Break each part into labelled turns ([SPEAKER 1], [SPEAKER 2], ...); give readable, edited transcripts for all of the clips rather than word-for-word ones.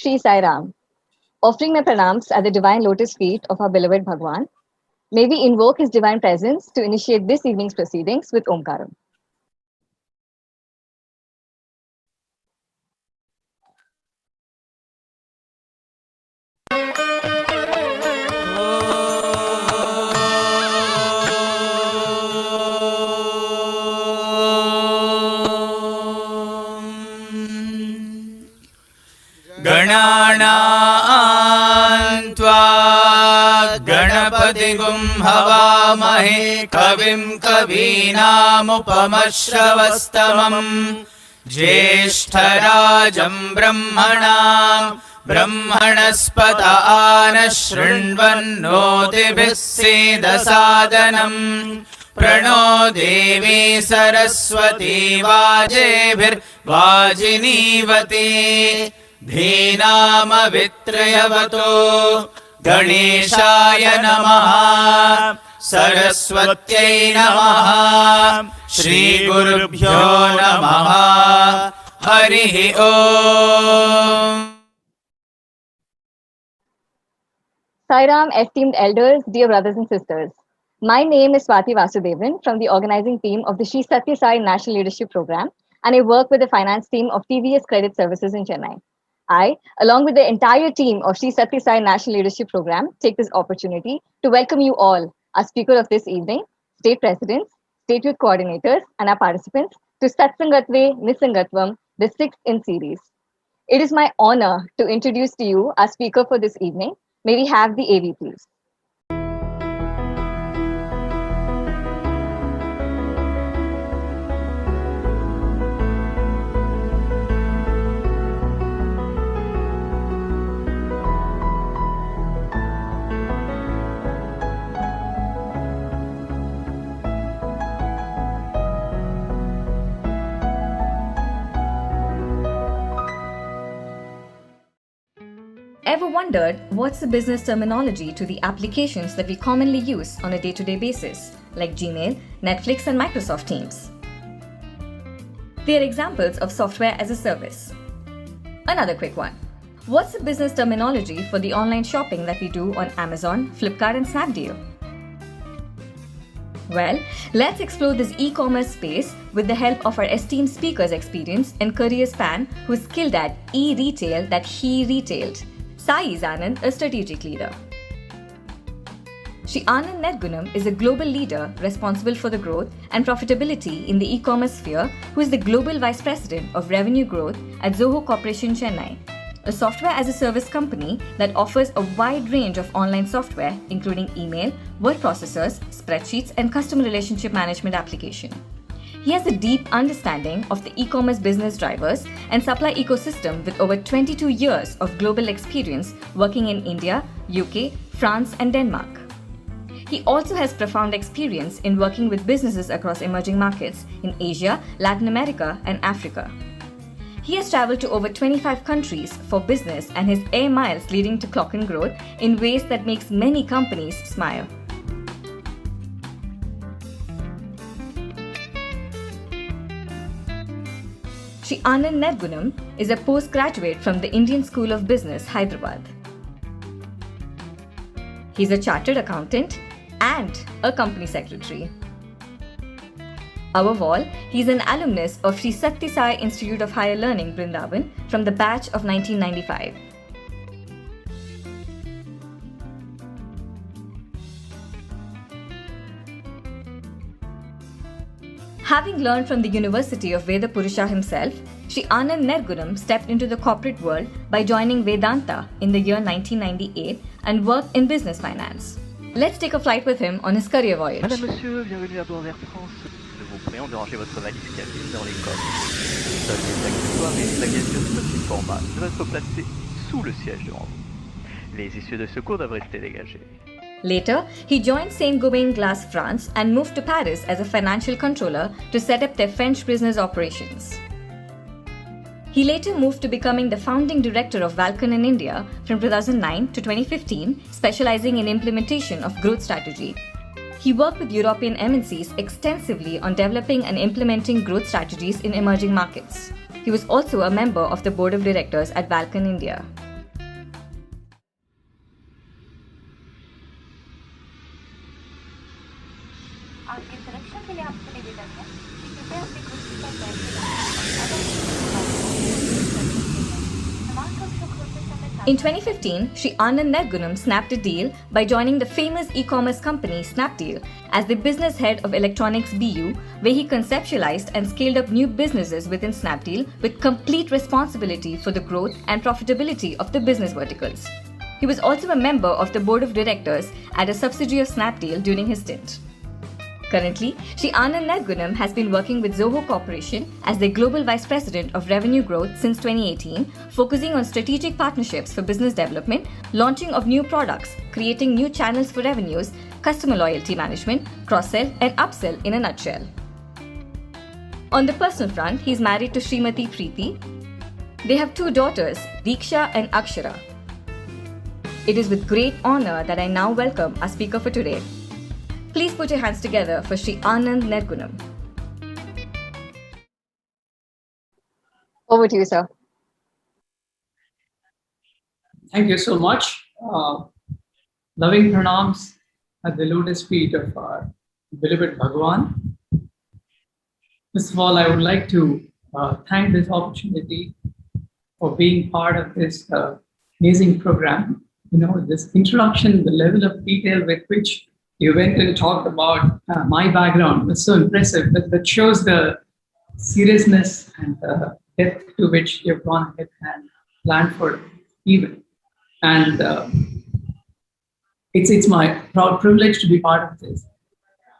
[SPEAKER 1] Sri Sairam, offering my pranams at the divine lotus feet of our beloved Bhagwan. May we invoke his divine presence to initiate this evening's proceedings with Omkaram.
[SPEAKER 2] गणानां त्वा गणपतिगुं हवामहे कविं कवीनामुपमश्रवस्तमम् ज्येष्ठराजं ब्रह्मणस्पत आनः शृण्वन्नोतिभिः सीदसादनम् प्रणो देवी सरस्वती वाजेभिर्वाजिनीवती धीनामवित्रयवतो गणेशाय नमः सरस्वत्यै नमः श्रीगुरुभ्यो नमः हरिः ओम्.
[SPEAKER 1] Sairam, esteemed elders, dear brothers and sisters. My name is Swati Vasudevan from the organizing team of the Sri Sathya National Leadership Program, and I work with the finance team of TVS Credit Services in Chennai. I, along with the entire team of Sri Sathya National Leadership Program, take this opportunity to welcome you all, our speaker of this evening, state presidents, state youth coordinators, and our participants to Satsangatve Nissangatvam, the 6th in series. It is my honor to introduce to you our speaker for this evening. May we have the AV, please.
[SPEAKER 3] Ever wondered what's the business terminology to the applications that we commonly use on a day-to-day basis, like Gmail, Netflix, and Microsoft Teams? They are examples of software as a service. Another quick one. What's the business terminology for the online shopping that we do on Amazon, Flipkart, and Snapdeal? Well, let's explore this e-commerce space with the help of our esteemed speaker's experience and career span, who is skilled at e-retail that he retailed. Sai is Anand, a strategic leader. Sri Anand Nergunam is a global leader responsible for the growth and profitability in the e-commerce sphere, who is the Global Vice President of Revenue Growth at Zoho Corporation Chennai, a software as a service company that offers a wide range of online software, including email, word processors, spreadsheets, and customer relationship management application. He has a deep understanding of the e-commerce business drivers and supply ecosystem with over 22 years of global experience working in India, UK, France, and Denmark. He also has profound experience in working with businesses across emerging markets in Asia, Latin America, and Africa. He has traveled to over 25 countries for business and his air miles leading to clock and growth in ways that makes many companies smile. Sri Anand Nergunam is a postgraduate from the Indian School of Business, Hyderabad. He's a chartered accountant and a company secretary. Above all, he's an alumnus of Sri Sathya Sai Institute of Higher Learning, Vrindavan, from the batch of 1995. Having learned from the University of Veda Purusha himself, Sri Anand Nergunam stepped into the corporate world by joining Vedanta in the year 1998 and worked in business finance. Let's take a flight with him on his career voyage.
[SPEAKER 4] Madame, Monsieur, bienvenue à bord d'Air France. Nous vous prions de ranger votre valise cabine dans les coffres. Seuls les accessoires et bagages de petit format doivent être placés sous le siège devant vous. Les essieux de secours doivent rester dégagés.
[SPEAKER 3] Later, he joined Saint-Gobain Glass France and moved to Paris as a financial controller to set up their French business operations. He later moved to becoming the founding director of Valcon in India from 2009 to 2015, specializing in implementation of growth strategy. He worked with European MNCs extensively on developing and implementing growth strategies in emerging markets. He was also a member of the board of directors at Valcon India.
[SPEAKER 5] आपके सुरक्षा के लिए आपसे निवेदन है कि कृपया अपनी कुर्सी पर बैठकर
[SPEAKER 3] In 2015, Sri Anand Nergunam snapped a deal by joining the famous e-commerce company Snapdeal as the business head of Electronics BU, where he conceptualized and scaled up new businesses within Snapdeal with complete responsibility for the growth and profitability of the business verticals. He was also a member of the board of directors at a subsidiary of Snapdeal during his stint. Currently, Sri Anand Nergunam has been working with Zoho Corporation as their Global Vice President of Revenue Growth since 2018, focusing on strategic partnerships for business development, launching of new products, creating new channels for revenues, customer loyalty management, cross-sell and upsell in a nutshell. On the personal front, he is married to Srimati Preeti. They have 2 daughters, Diksha and Akshara. It is with great honor that I now welcome our speaker for today. Please put your hands together for Sri Anand Nergunam.
[SPEAKER 1] Over to you, sir.
[SPEAKER 6] Thank you so much. Loving pranams at the lotus feet of our beloved Bhagwan. First of all, I would like to thank this opportunity for being part of this amazing program. You know, this introduction, the level of detail with which you went and talked about my background was so impressive. That shows the seriousness and the depth to which you've gone ahead and planned for even. And it's my proud privilege to be part of this.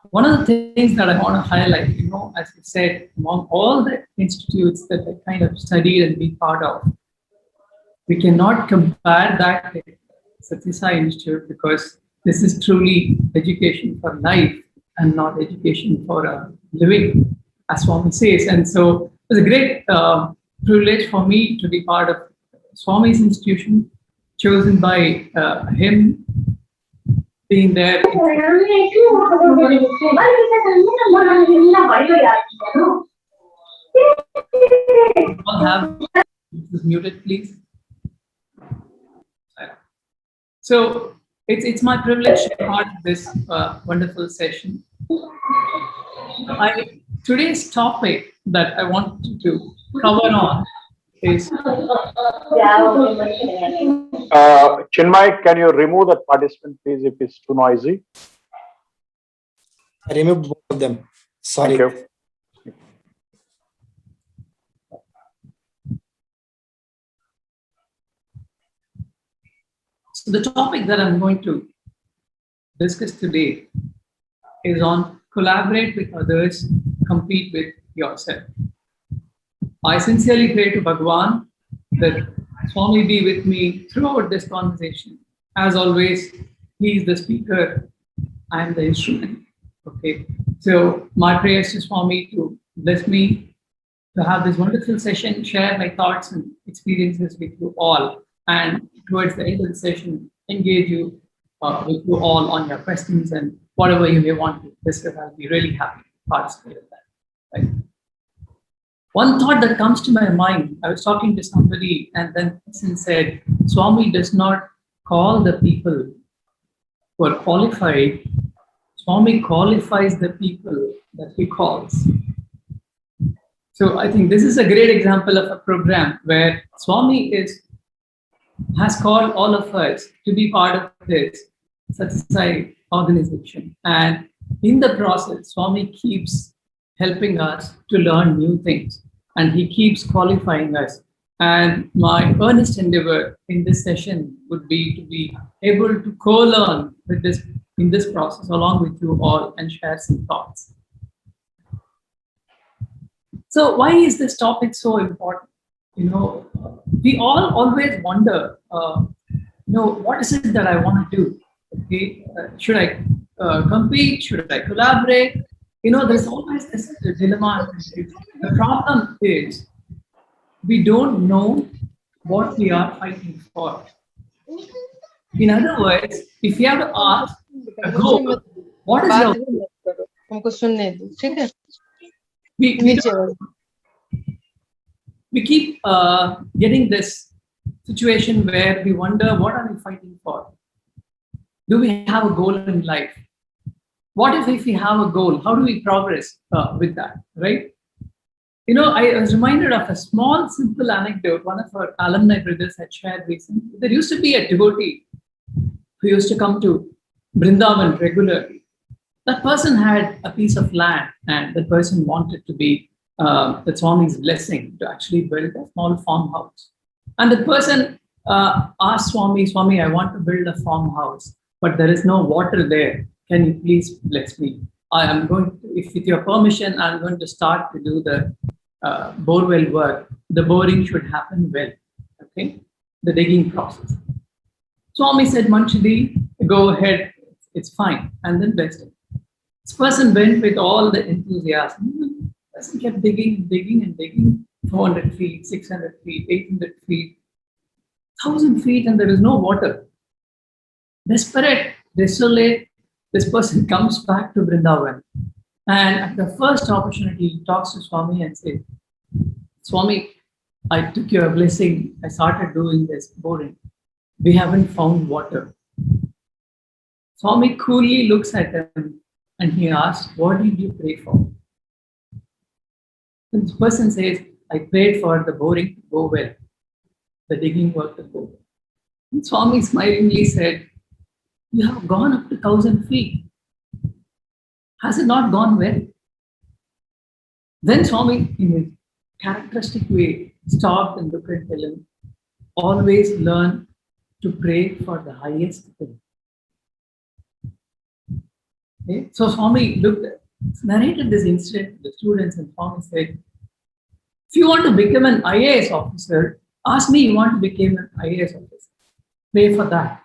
[SPEAKER 6] One of the things that I want to highlight, you know, as you said, among all the institutes that I kind of studied and be part of, we cannot compare that with Sathya Sai Institute because this is truly education for life and not education for a living, as Swami says. And so it was a great privilege for me to be part of Swami's institution, chosen by him, being there. All have this muted, please. So it's my privilege to be part of this wonderful session. Today's topic that I want to cover on is.
[SPEAKER 7] Chinmay, can you remove that participant, please, if it's too noisy?
[SPEAKER 8] I removed both of them. Sorry.
[SPEAKER 7] Thank you.
[SPEAKER 6] So the topic that I'm going to discuss today is on collaborate with others, compete with yourself. I sincerely pray to Bhagwan that Swami be with me throughout this conversation. As always, he is the speaker, I am the instrument. Okay, so my prayers to Swami to bless me, to have this wonderful session, share my thoughts and experiences with you all, and towards the end of the session, engage you with you all on your questions and whatever you may want to discuss. I'll be really happy to participate in that. Right? One thought that comes to my mind, I was talking to somebody and then the person said, Swami does not call the people who are qualified. Swami qualifies the people that he calls. So I think this is a great example of a program where Swami has called all of us to be part of this Sathya Sai organization. And in the process, Swami keeps helping us to learn new things. And he keeps qualifying us. And my earnest endeavor in this session would be to be able to co-learn with this in this process along with you all and share some thoughts. So why is this topic so important? You know, we all always wonder, what is it that I want to do? Okay, should I compete? Should I collaborate? You know, there's always this dilemma. The problem is we don't know what we are fighting for. In other words, if you have to ask a goal, what is your goal? We keep getting this situation where we wonder, what are we fighting for? Do we have a goal in life? What if we have a goal? How do we progress with that, right? You know, I was reminded of a small, simple anecdote one of our alumni brothers had shared recently. There used to be a devotee who used to come to Vrindavan regularly. That person had a piece of land, and the person wanted to be the Swami's blessing to actually build a small farmhouse. And the person asked Swami, I want to build a farmhouse, but there is no water there. Can you please bless me? I am going to, if with your permission, I'm going to start to do the borewell work. The boring should happen well, okay? The digging process. Swami said, Manchidi, go ahead, it's fine, and then blessed him. This person went with all the enthusiasm. The person kept digging, 400 feet, 600 feet, 800 feet, 1,000 feet, and there is no water. Desperate, desolate, this person comes back to Vrindavan. And at the first opportunity, he talks to Swami and says, Swami, I took your blessing. I started doing this boring. We haven't found water. Swami coolly looks at him and he asks, what did you pray for? And this person says, I prayed for the boring to go well, the digging work to go well. And Swami smilingly said, you have gone up to 1,000 feet. Has it not gone well? Then Swami, in his characteristic way, stopped and looked and told him, always learn to pray for the highest thing. Okay? So Swami narrated this incident to the students, and Swami said, if you want to become an IAS officer, ask me you want to become an IAS officer. Pray for that.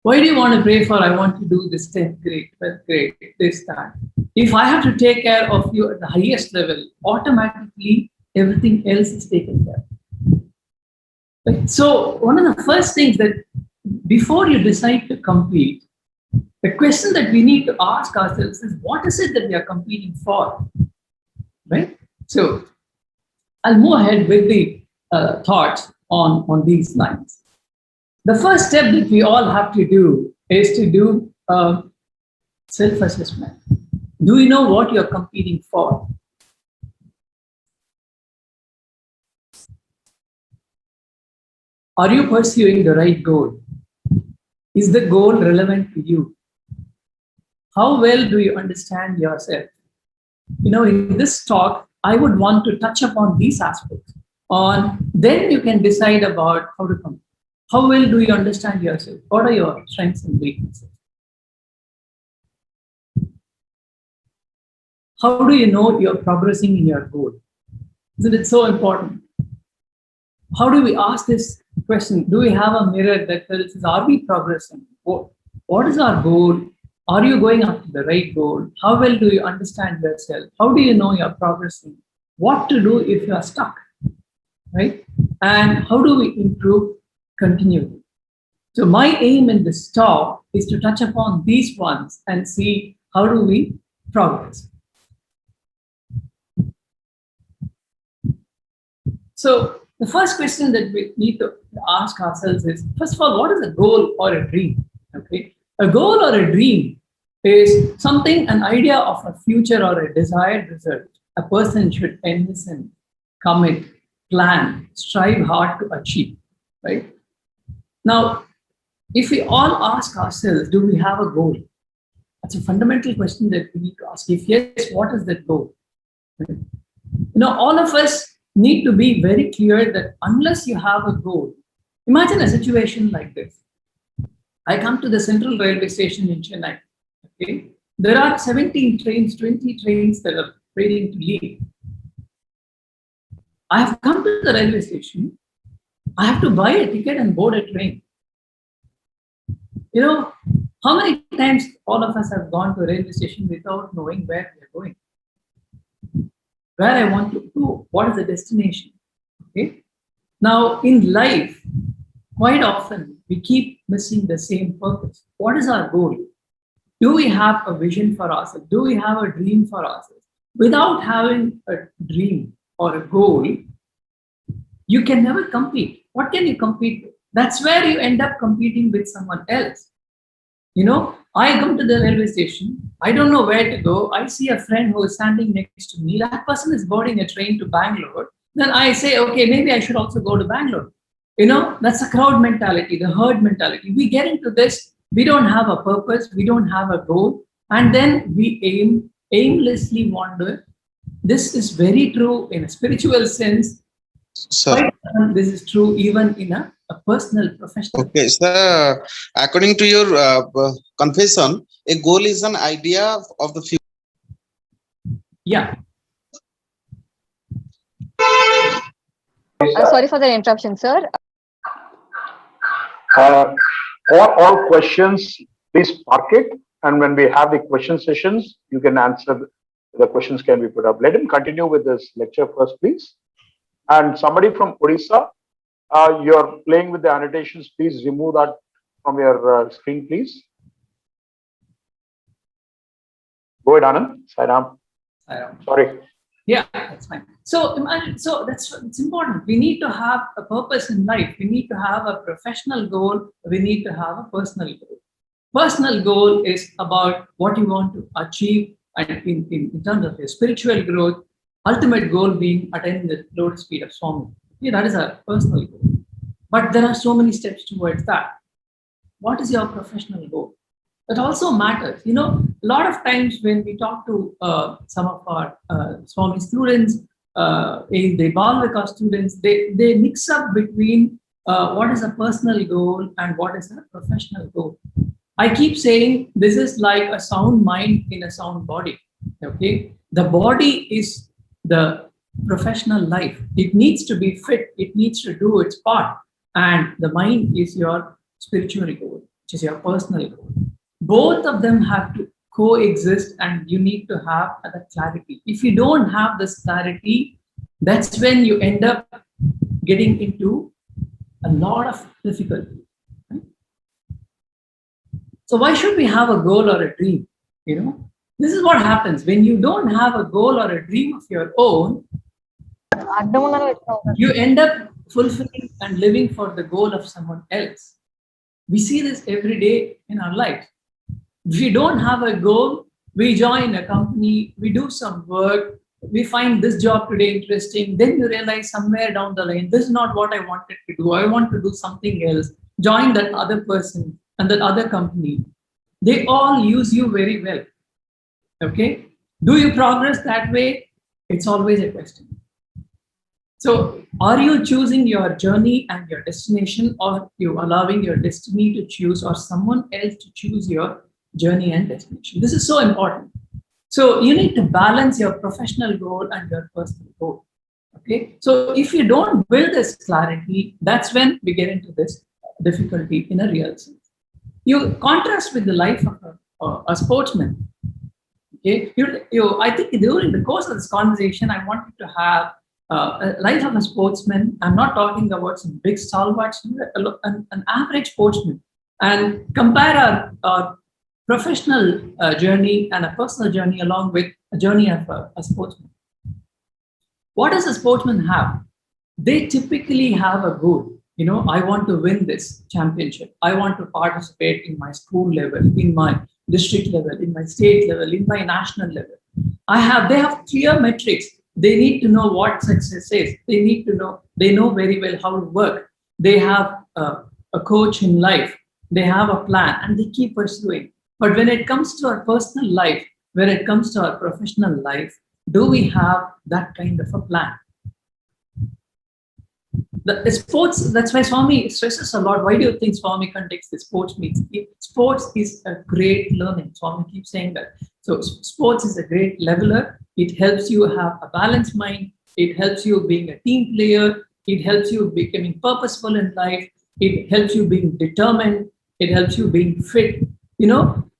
[SPEAKER 6] Why do you want to pray for, I want to do this 10th grade, 12th grade, this, that? If I have to take care of you at the highest level, automatically everything else is taken care of. Right? So one of the first things that before you decide to compete, the question that we need to ask ourselves is, what is it that we are competing for? Right? So I'll move ahead with the thoughts on these lines. The first step that we all have to do is to do self-assessment. Do you know what you're competing for? Are you pursuing the right goal? Is the goal relevant to you? How well do you understand yourself? You know, in this talk, I would want to touch upon these aspects. Then you can decide about how to compete. How well do you understand yourself? What are your strengths and weaknesses? How do you know you're progressing in your goal? Isn't it so important? How do we ask this question? Do we have a mirror that tells us, are we progressing? What is our goal? Are you going after the right goal? How well do you understand yourself? How do you know you're progressing? What to do if you are stuck, right? And how do we improve continually? So my aim in this talk is to touch upon these ones and see how do we progress. So the first question that we need to ask ourselves is, first of all, what is a goal or a dream? Okay, a goal or a dream is something, an idea of a future or a desired result a person should envision, commit, plan, strive hard to achieve, right? Now, if we all ask ourselves, do we have a goal? That's a fundamental question that we need to ask. If yes, what is that goal? You know, all of us need to be very clear that unless you have a goal, imagine a situation like this. I come to the Central Railway Station in Chennai. Okay? There are 17 trains, 20 trains that are waiting to leave. I have come to the railway station. I have to buy a ticket and board a train. You know, how many times all of us have gone to a railway station without knowing where we are going? Where I want to go, what is the destination? Okay. Now, in life, quite often we keep missing the same purpose. What is our goal? Do we have a vision for ourselves? Do we have a dream for ourselves? Without having a dream or a goal, you can never compete. What can you compete with? That's where you end up competing with someone else. You know, I come to the railway station. I don't know where to go. I see a friend who is standing next to me. That person is boarding a train to Bangalore. Then I say, okay, maybe I should also go to Bangalore. That's a crowd mentality, the herd mentality. We get into this. We don't have a purpose. We don't have a goal. And then we aimlessly wander. This is very true in a spiritual sense.
[SPEAKER 9] Sir.
[SPEAKER 6] This is true even in a personal, professional.
[SPEAKER 9] Okay, sir. According to your confession, a goal is an idea of the future.
[SPEAKER 6] Yeah.
[SPEAKER 1] Sorry for the interruption, sir.
[SPEAKER 7] All questions, please park it. And when we have the question sessions, you can answer. The questions can be put up. Let him continue with this lecture first, please. And somebody from Odisha, you're playing with the annotations. Please remove that from your screen, please. Go ahead, Anand. Sairam. Sorry.
[SPEAKER 6] Yeah, that's fine. So it's important. We need to have a purpose in life. We need to have a professional goal. We need to have a personal goal. Personal goal is about what you want to achieve, and in terms of your spiritual growth, ultimate goal being attaining the lotus feet of Swami. Yeah, that is a personal goal. But there are so many steps towards that. What is your professional goal? That also matters. A lot of times when we talk to some of our Swami students, the Bhavanthu students, they mix up between what is a personal goal and what is a professional goal. I keep saying this is like a sound mind in a sound body. Okay, the body is the professional life. It needs to be fit. It needs to do its part, and the mind is your spiritual goal, which is your personal goal. Both of them have to coexist, and you need to have that clarity. If you don't have this clarity, that's when you end up getting into a lot of difficulty. Right? So why should we have a goal or a dream? This is what happens when you don't have a goal or a dream of your own. You end up fulfilling and living for the goal of someone else. We see this every day in our lives. If we don't have a goal, we join a company, we do some work, we find this job today interesting, then you realize somewhere down the line, this is not what I wanted to do. I want to do something else. Join that other person and that other company. They all use you very well. Okay? Do you progress that way? It's always a question. So, are you choosing your journey and your destination, or you allowing your destiny to choose, or someone else to choose your journey and destination? This is so important. So, you need to balance your professional goal and your personal goal. Okay? So, if you don't build this clarity, that's when we get into this difficulty in a real sense. You contrast with the life of a sportsman. Okay? I think during the course of this conversation, I wanted to have a life of a sportsman. I'm not talking about some big stalwarts, an average sportsman, and compare our professional journey and a personal journey along with a journey of a sportsman. What does a sportsman have? They typically have a goal. I want to win this championship. I want to participate in my school level, in my district level, in my state level, in my national level. They have clear metrics. They need to know what success is. They know very well how to work. They have a coach in life. They have a plan, and they keep pursuing. But when it comes to our personal life, when it comes to our professional life, do we have that kind of a plan? The sports, that's why Swami stresses a lot. Why do you think Swami conducts the sports meets? Sports is a great learning. Swami keeps saying that. So sports is a great leveler. It helps you have a balanced mind. It helps you being a team player. It helps you becoming purposeful in life. It helps you being determined. It helps you being fit.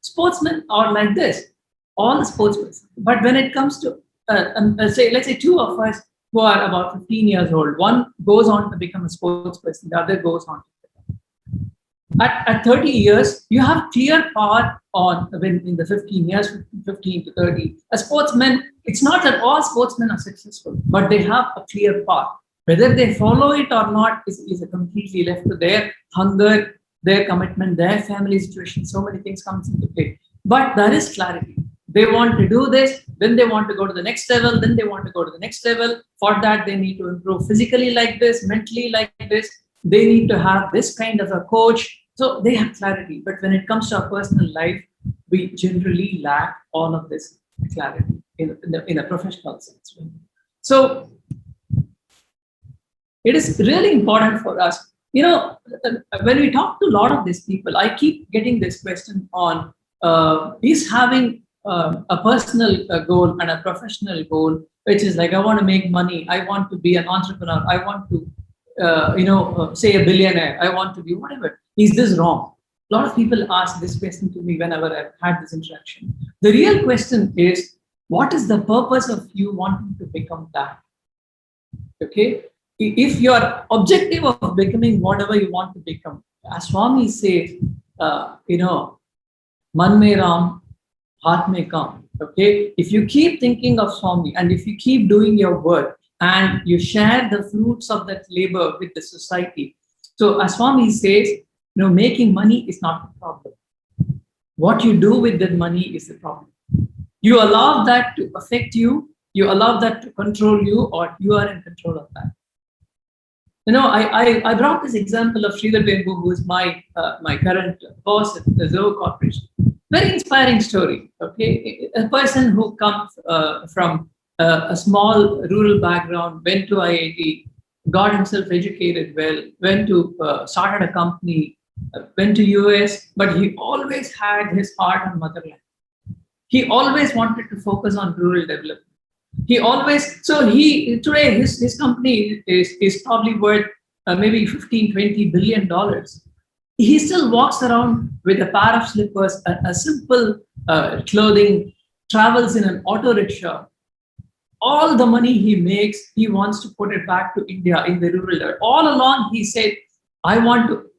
[SPEAKER 6] Sportsmen are like this. All the sportsmen. But when it comes to, let's say two of us who are about 15 years old, one goes on to become a sports person, the other goes on to become. At 30 years, you have clear path on when in the 15 years, 15 to 30. A sportsman, it's not that all sportsmen are successful, but they have a clear path. Whether they follow it or not is completely left to their hunger, their commitment, their family situation, so many things comes into play. But there is clarity. They want to do this, then they want to go to the next level, then they want to go to the next level. For that, they need to improve physically like this, mentally like this. They need to have this kind of a coach. So they have clarity. But when it comes to our personal life, we generally lack all of this clarity in a professional sense. So it is really important for us. When we talk to a lot of these people, I keep getting this question on is having a personal goal and a professional goal, which is like, I want to make money, I want to be an entrepreneur, I want to, say a billionaire, I want to be whatever. Is this wrong? A lot of people ask this question to me whenever I've had this interaction. The real question is, what is the purpose of you wanting to become that? Okay? If your objective of becoming whatever you want to become, as Swami says, man mein ram, heart mein kam. Okay? If you keep thinking of Swami and if you keep doing your work and you share the fruits of that labor with the society. So as Swami says, making money is not the problem. What you do with that money is the problem. You allow that to affect you, you allow that to control you, or you are in control of that. I brought this example of Sridhar Bembu, who is my current boss at the Zoho Corporation. Very inspiring story. Okay, a person who comes from a small rural background, went to IIT, got himself educated well, went to started a company, went to US, but he always had his heart on motherland. He always wanted to focus on rural development. Today his company is probably worth maybe $15-20 billion. He still walks around with a pair of slippers, a simple clothing, travels in an auto rickshaw. All the money he makes, he wants to put it back to India in the rural area. All along, he said, I want to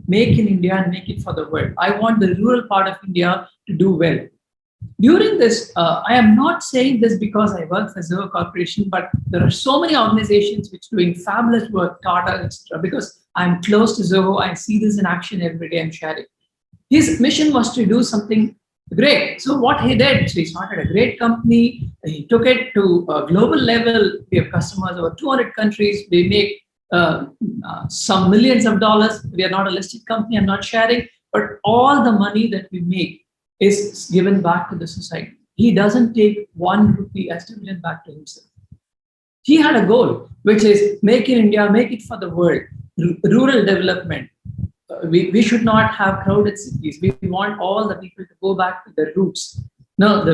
[SPEAKER 6] make in India and make it for the world. I want the rural part of India to do well. During this, I am not saying this because I work for Zoho Corporation, but there are so many organizations which are doing fabulous work, Tata, etc. Because I'm close to Zoho, I see this in action every day, I'm sharing. His mission was to do something great. So what he did, he started a great company. He took it to a global level. We have customers over 200 countries. We make some millions of dollars. We are not a listed company, I'm not sharing, but all the money that we make is given back to the society. He doesn't take 1 rupee as dividend back to himself. He had a goal, which is make in India, make it for the world, rural development. We should not have crowded cities. We want all the people to go back to their roots. No,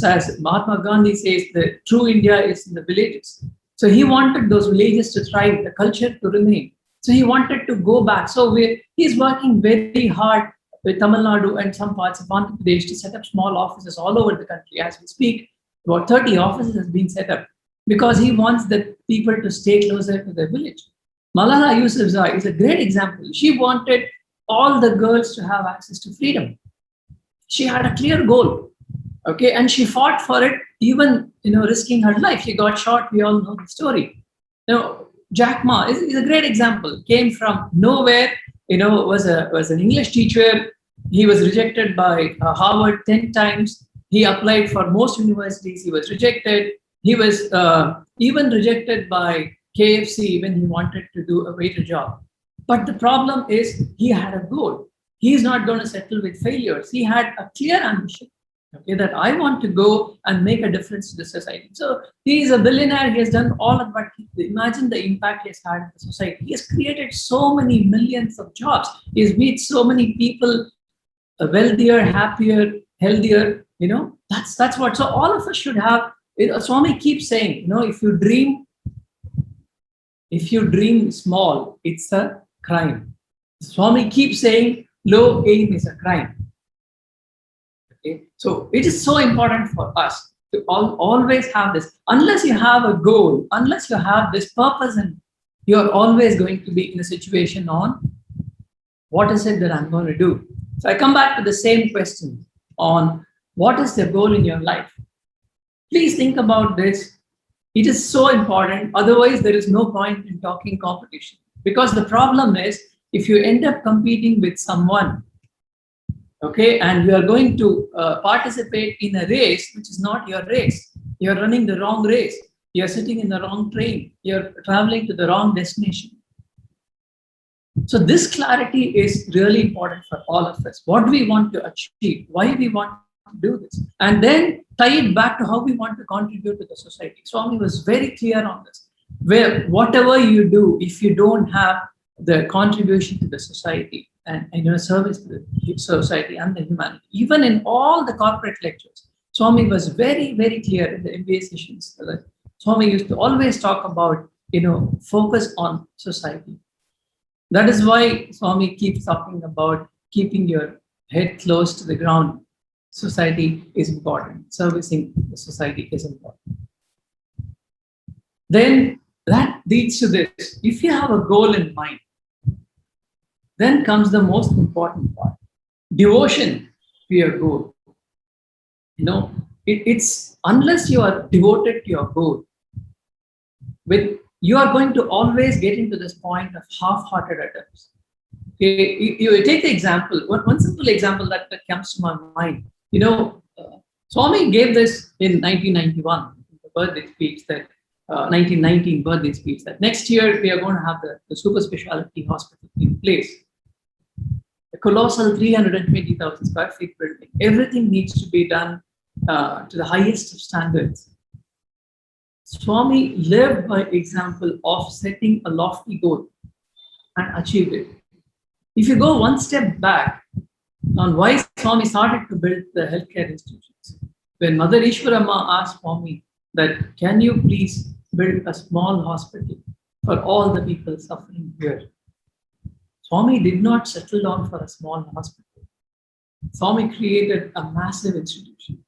[SPEAKER 6] as Mahatma Gandhi says, the true India is in the villages. So he wanted those villages to thrive, the culture to remain. So he wanted to go back. So he's working very hard with Tamil Nadu and some parts of Andhra Pradesh to set up small offices all over the country. As we speak, about 30 offices have been set up because he wants the people to stay closer to their village. Malala Yousafzai is a great example. She wanted all the girls to have access to freedom. She had a clear goal, okay, and she fought for it, even risking her life. She got shot. We all know the story. Jack Ma is a great example. Came from nowhere. Was an English teacher. He was rejected by Harvard 10 times. He applied for most universities. He was rejected. He was even rejected by KFC when he wanted to do a waiter job. But the problem is he had a goal. He's not going to settle with failures. He had a clear ambition, okay, that I want to go and make a difference to the society. So he is a billionaire. He has done all of that. Imagine the impact he has had in the society. He has created so many millions of jobs. He has made so many people wealthier, happier, healthier. That's what. So all of us should have. Swami keeps saying, if you dream small, it's a crime. Swami keeps saying, low aim is a crime. Okay? So it is so important for us to always have this. Unless you have a goal, unless you have this purpose, and you're always going to be in a situation on what is it that I'm going to do. So I come back to the same question on what is the goal in your life. Please think about this. It is so important. Otherwise, there is no point in talking competition. Because the problem is if you end up competing with someone, okay, and you are going to participate in a race which is not your race, you're running the wrong race, you're sitting in the wrong train, you're traveling to the wrong destination. So this clarity is really important for all of us. What we want to achieve, why we want to do this, and then tie it back to how we want to contribute to the society. Swami was very clear on this. Where whatever you do, if you don't have the contribution to the society and service to the society and the humanity, even in all the corporate lectures, Swami was very, very clear in the MBA sessions. Swami used to always talk about, focus on society. That is why Swami keeps talking about keeping your head close to the ground. Society is important. Servicing the society is important. Then that leads to this. If you have a goal in mind, then comes the most important part. Devotion to your goal. It's unless you are devoted to your goal, you are going to always get into this point of half-hearted attempts. Okay, you take the example, one simple example that comes to my mind. Swami gave this in 1991, the birthday speech that 1919 birthday speech that next year we are going to have the super specialty hospital in place. A colossal 320,000 square feet building. Everything needs to be done to the highest of standards. Swami lived by example of setting a lofty goal and achieved it. If you go one step back on why Swami started to build the healthcare institutions, when Mother Ishwarama asked Swami that, can you please build a small hospital for all the people suffering here? Swami did not settle down for a small hospital. Swami created a massive institution.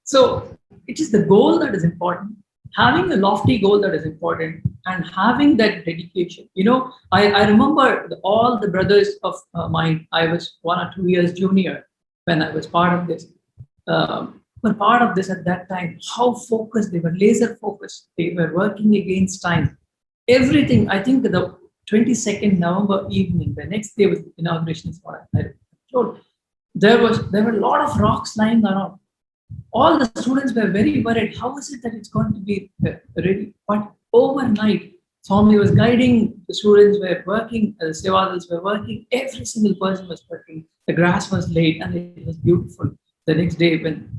[SPEAKER 6] So it is the goal that is important, having a lofty goal that is important, and having that dedication. I remember all the brothers of mine, I was 1 or 2 years junior when I was part of this. Were part of this at that time, how focused they were, laser focused. They were working against time. Everything, I think the 22nd November evening, the next day was inauguration, is what I told. There were a lot of rocks lying around. All the students were very worried. How is it that it's going to be ready? But overnight, Swami was guiding, the students were working, the Sevadals were working, every single person was working. The grass was laid and it was beautiful. The next day when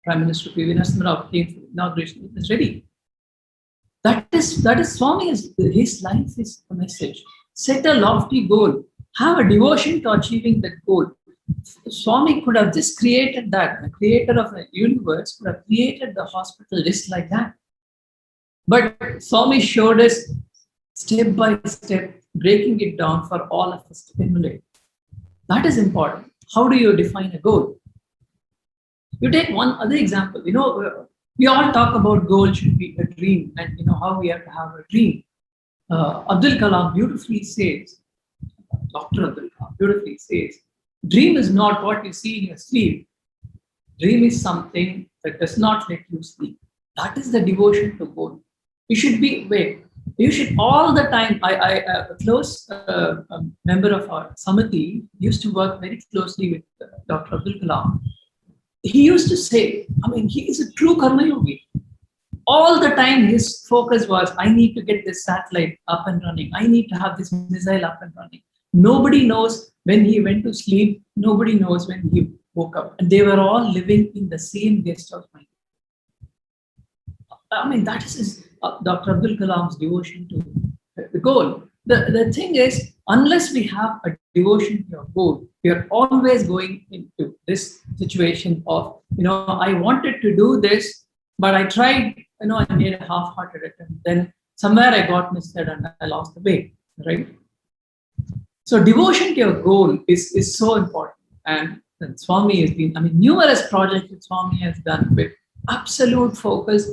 [SPEAKER 6] Prime Minister P.V. Narasimha came for inauguration, it was ready. That is Swami, his life is a message. Set a lofty goal. Have a devotion to achieving that goal. Swami could have just created that. The creator of the universe could have created the hospital just like that. But Swami showed us step by step, breaking it down for all of us to emulate. That is important. How do you define a goal? You take one other example. We all talk about goal should be a dream, and how we have to have a dream. Abdul Kalam beautifully says, Dr. Abdul Kalam beautifully says, dream is not what you see in your sleep. Dream is something that does not let you sleep. That is the devotion to goal. You should all the time, a close member of our Samiti used to work very closely with Dr. Abdul Kalam. He used to say, he is a true Karma Yogi. All the time his focus was, I need to get this satellite up and running. I need to have this missile up and running. Nobody knows when he went to sleep. Nobody knows when he woke up. And they were all living in the same guest house mind. That is Dr. Abdul Kalam's devotion to the goal. The thing is, unless we have a devotion to your goal, we are always going into this situation of, I wanted to do this, but I tried, I made a half-hearted attempt. Then somewhere I got misled and I lost the way, right? So devotion to your goal is so important. And Swami has been, numerous projects that Swami has done with absolute focus,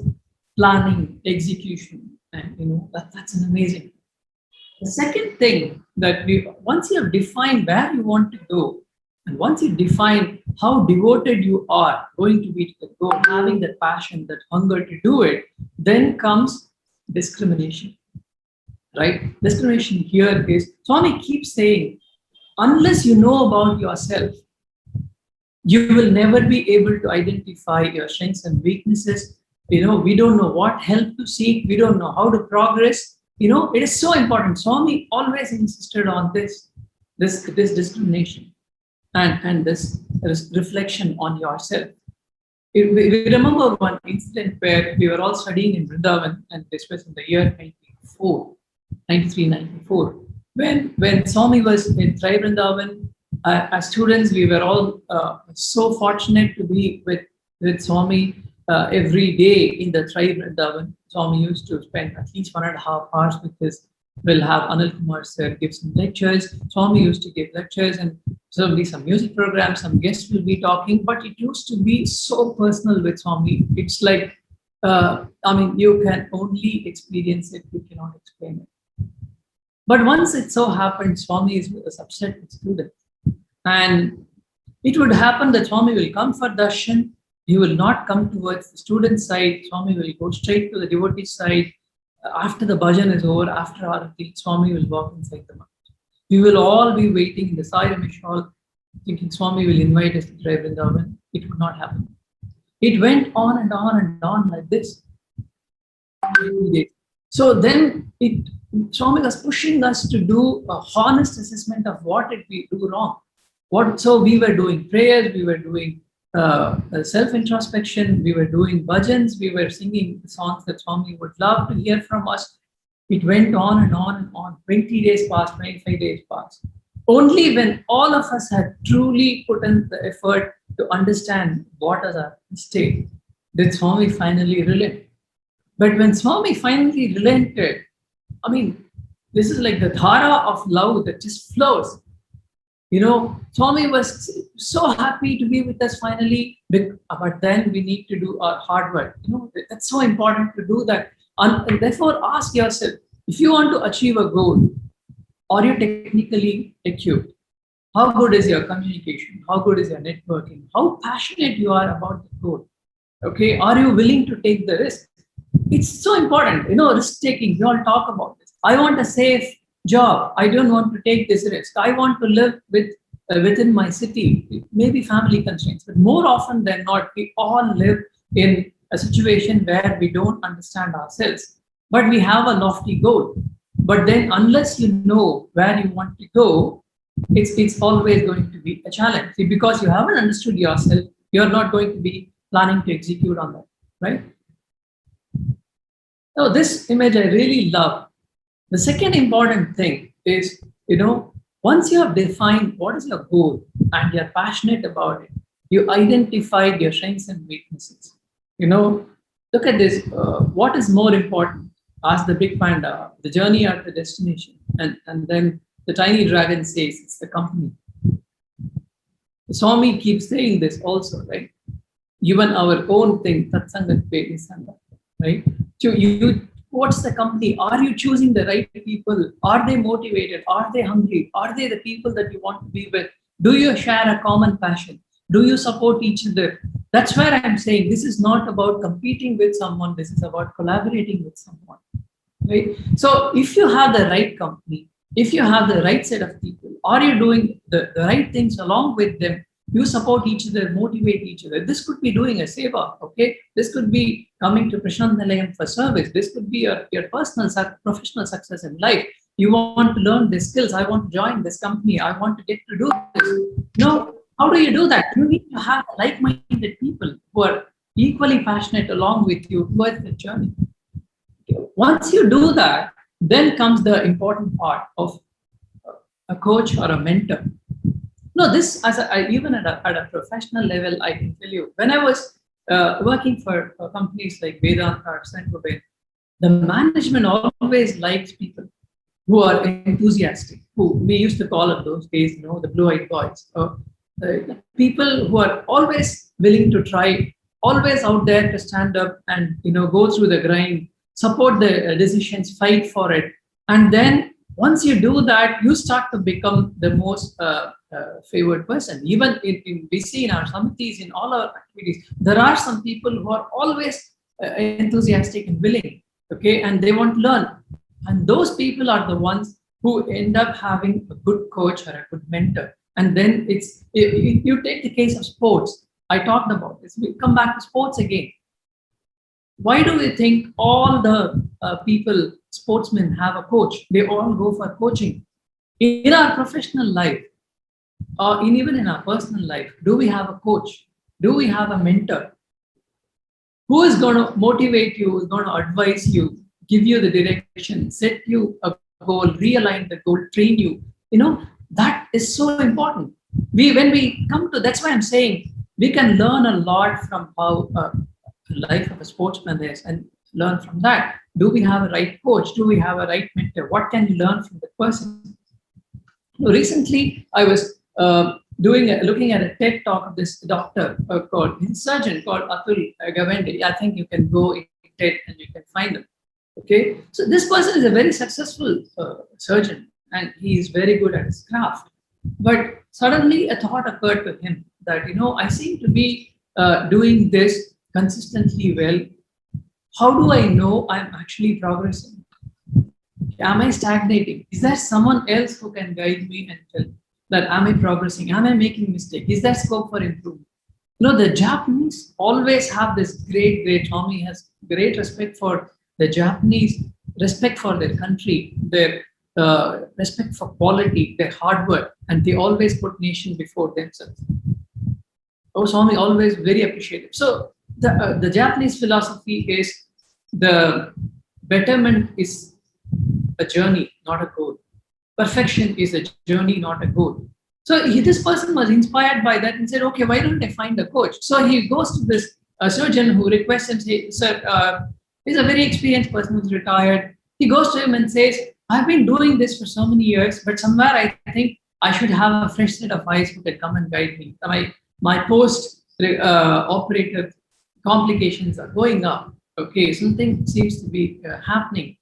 [SPEAKER 6] planning, execution, and that's an amazing. The second thing that once you have defined where you want to go, and once you define how devoted you are going to be to the goal, having that passion, that hunger to do it, then comes discrimination. right? Discrimination here is, Swami keeps saying, unless you know about yourself, you will never be able to identify your strengths and weaknesses. We don't know what help to seek. We don't know how to progress. It is so important. Swami always insisted on this discrimination and this reflection on yourself. We remember one incident where we were all studying in Vrindavan, and this was in the year 93-94. When Swami was in Tri Vrindavan, as students, we were all so fortunate to be with Swami every day in the Tri Vrindavan. Swami used to spend at least 1.5 hours with us. We'll have Anil Kumar sir give some lectures. Swami used to give lectures, and certainly some music programs, some guests will be talking, but it used to be so personal with Swami. It's like, you can only experience it, you cannot explain it. But once it so happened, Swami is with a subset of students. And it would happen that Swami will come for darshan. He will not come towards the student side. Swami will go straight to the devotee side. After the bhajan is over, after Arati, Swami will walk inside the mount. We will all be waiting in the Sairam hall, thinking Swami will invite us to Sri Vrindavan. It would not happen. It went on and on and on like this. So then Swami was pushing us to do a honest assessment of what did we do wrong. So we were doing prayers, we were doing self-introspection, we were doing bhajans, we were singing the songs that Swami would love to hear from us. It went on and on and on. 20 days passed, 25 days passed. Only when all of us had truly put in the effort to understand what is our mistake did Swami finally relent. But when Swami finally relented, this is like the dhara of love that just flows. Swami was so happy to be with us finally, but then we need to do our hard work. That's so important to do that. And therefore, ask yourself, if you want to achieve a goal, are you technically equipped? How good is your communication? How good is your networking? How passionate you are about the goal? Okay, are you willing to take the risk? It's so important, risk taking. We all talk about this. I want a safe job. I don't want to take this risk. I want to live within my city. Maybe family constraints, but more often than not, we all live in a situation where we don't understand ourselves, but we have a lofty goal. But then, unless you know where you want to go, it's always going to be a challenge. See, because you haven't understood yourself, you're not going to be planning to execute on that, right? So this image I really love. The second important thing is, once you have defined what is your goal and you're passionate about it, you identified your strengths and weaknesses. Look at this. What is more important? Ask the big panda, the journey or the destination. And then the tiny dragon says, it's the company. Swami keeps saying this also, right? Even our own thing, Satsangatve Nissangatvam, right? So what's the company? Are you choosing the right people? Are they motivated? Are they hungry? Are they the people that you want to be with? Do you share a common passion? Do you support each other? That's where I'm saying this is not about competing with someone. This is about collaborating with someone, right? So if you have the right company, if you have the right set of people, are you doing the right things along with them? You support each other, motivate each other. This could be doing a seva, okay? This could be coming to Prashant Nilayam for service. This could be your personal, professional success in life. You want to learn these skills. I want to join this company. I want to get to do this. How do you do that? You need to have like-minded people who are equally passionate along with you towards the journey. Okay. Once you do that, then comes the important part of a coach or a mentor. This even at a professional level, I can tell you, when I was working for companies like Vedanta or Saint-Gobain, the management always likes people who are enthusiastic, who we used to call it those days, the blue-eyed boys. People who are always willing to try, always out there to stand up and go through the grind, support the decisions, fight for it. And then once you do that, you start to become the most favored person. Even we see in our samitis, in all our activities, there are some people who are always enthusiastic and willing, okay, and they want to learn. And those people are the ones who end up having a good coach or a good mentor. And then if you take the case of sports, I talked about this. We come back to sports again. Why do we think all the sportsmen have a coach? They all go for coaching. In our professional life, or even in our personal life, do we have a coach? Do we have a mentor? Who is going to motivate you, who is going to advise you, give you the direction, set you a goal, realign the goal, train you? That is so important. When we come to, that's why I'm saying we can learn a lot from how life of a sportsman is and learn from that. Do we have a right coach? Do we have a right mentor? What can you learn from the person? Recently, I was looking at a TED talk of this doctor surgeon called Atul Gawande. I think you can go in TED and you can find him. Okay, so this person is a very successful surgeon and he is very good at his craft. But suddenly a thought occurred to him that, I seem to be doing this consistently well. How do I know I'm actually progressing? Am I stagnating? Is there someone else who can guide me and tell that am I progressing? Am I making mistakes? Is there scope for improvement? The Japanese always have this great, Tommy has great respect for the Japanese, respect for their country, their respect for quality, their hard work, and they always put nation before themselves. Swami always very appreciative. So the Japanese philosophy is the betterment is a journey, not a goal. Perfection is a journey, not a goal. So this person was inspired by that and said, okay, why don't I find a coach? So he goes to this surgeon who requests him, say, sir, he's a very experienced person who's retired. He goes to him and says, I've been doing this for so many years, but somewhere I think I should have a fresh set of eyes who can come and guide me. My post-operative complications are going up. Okay, something seems to be happening.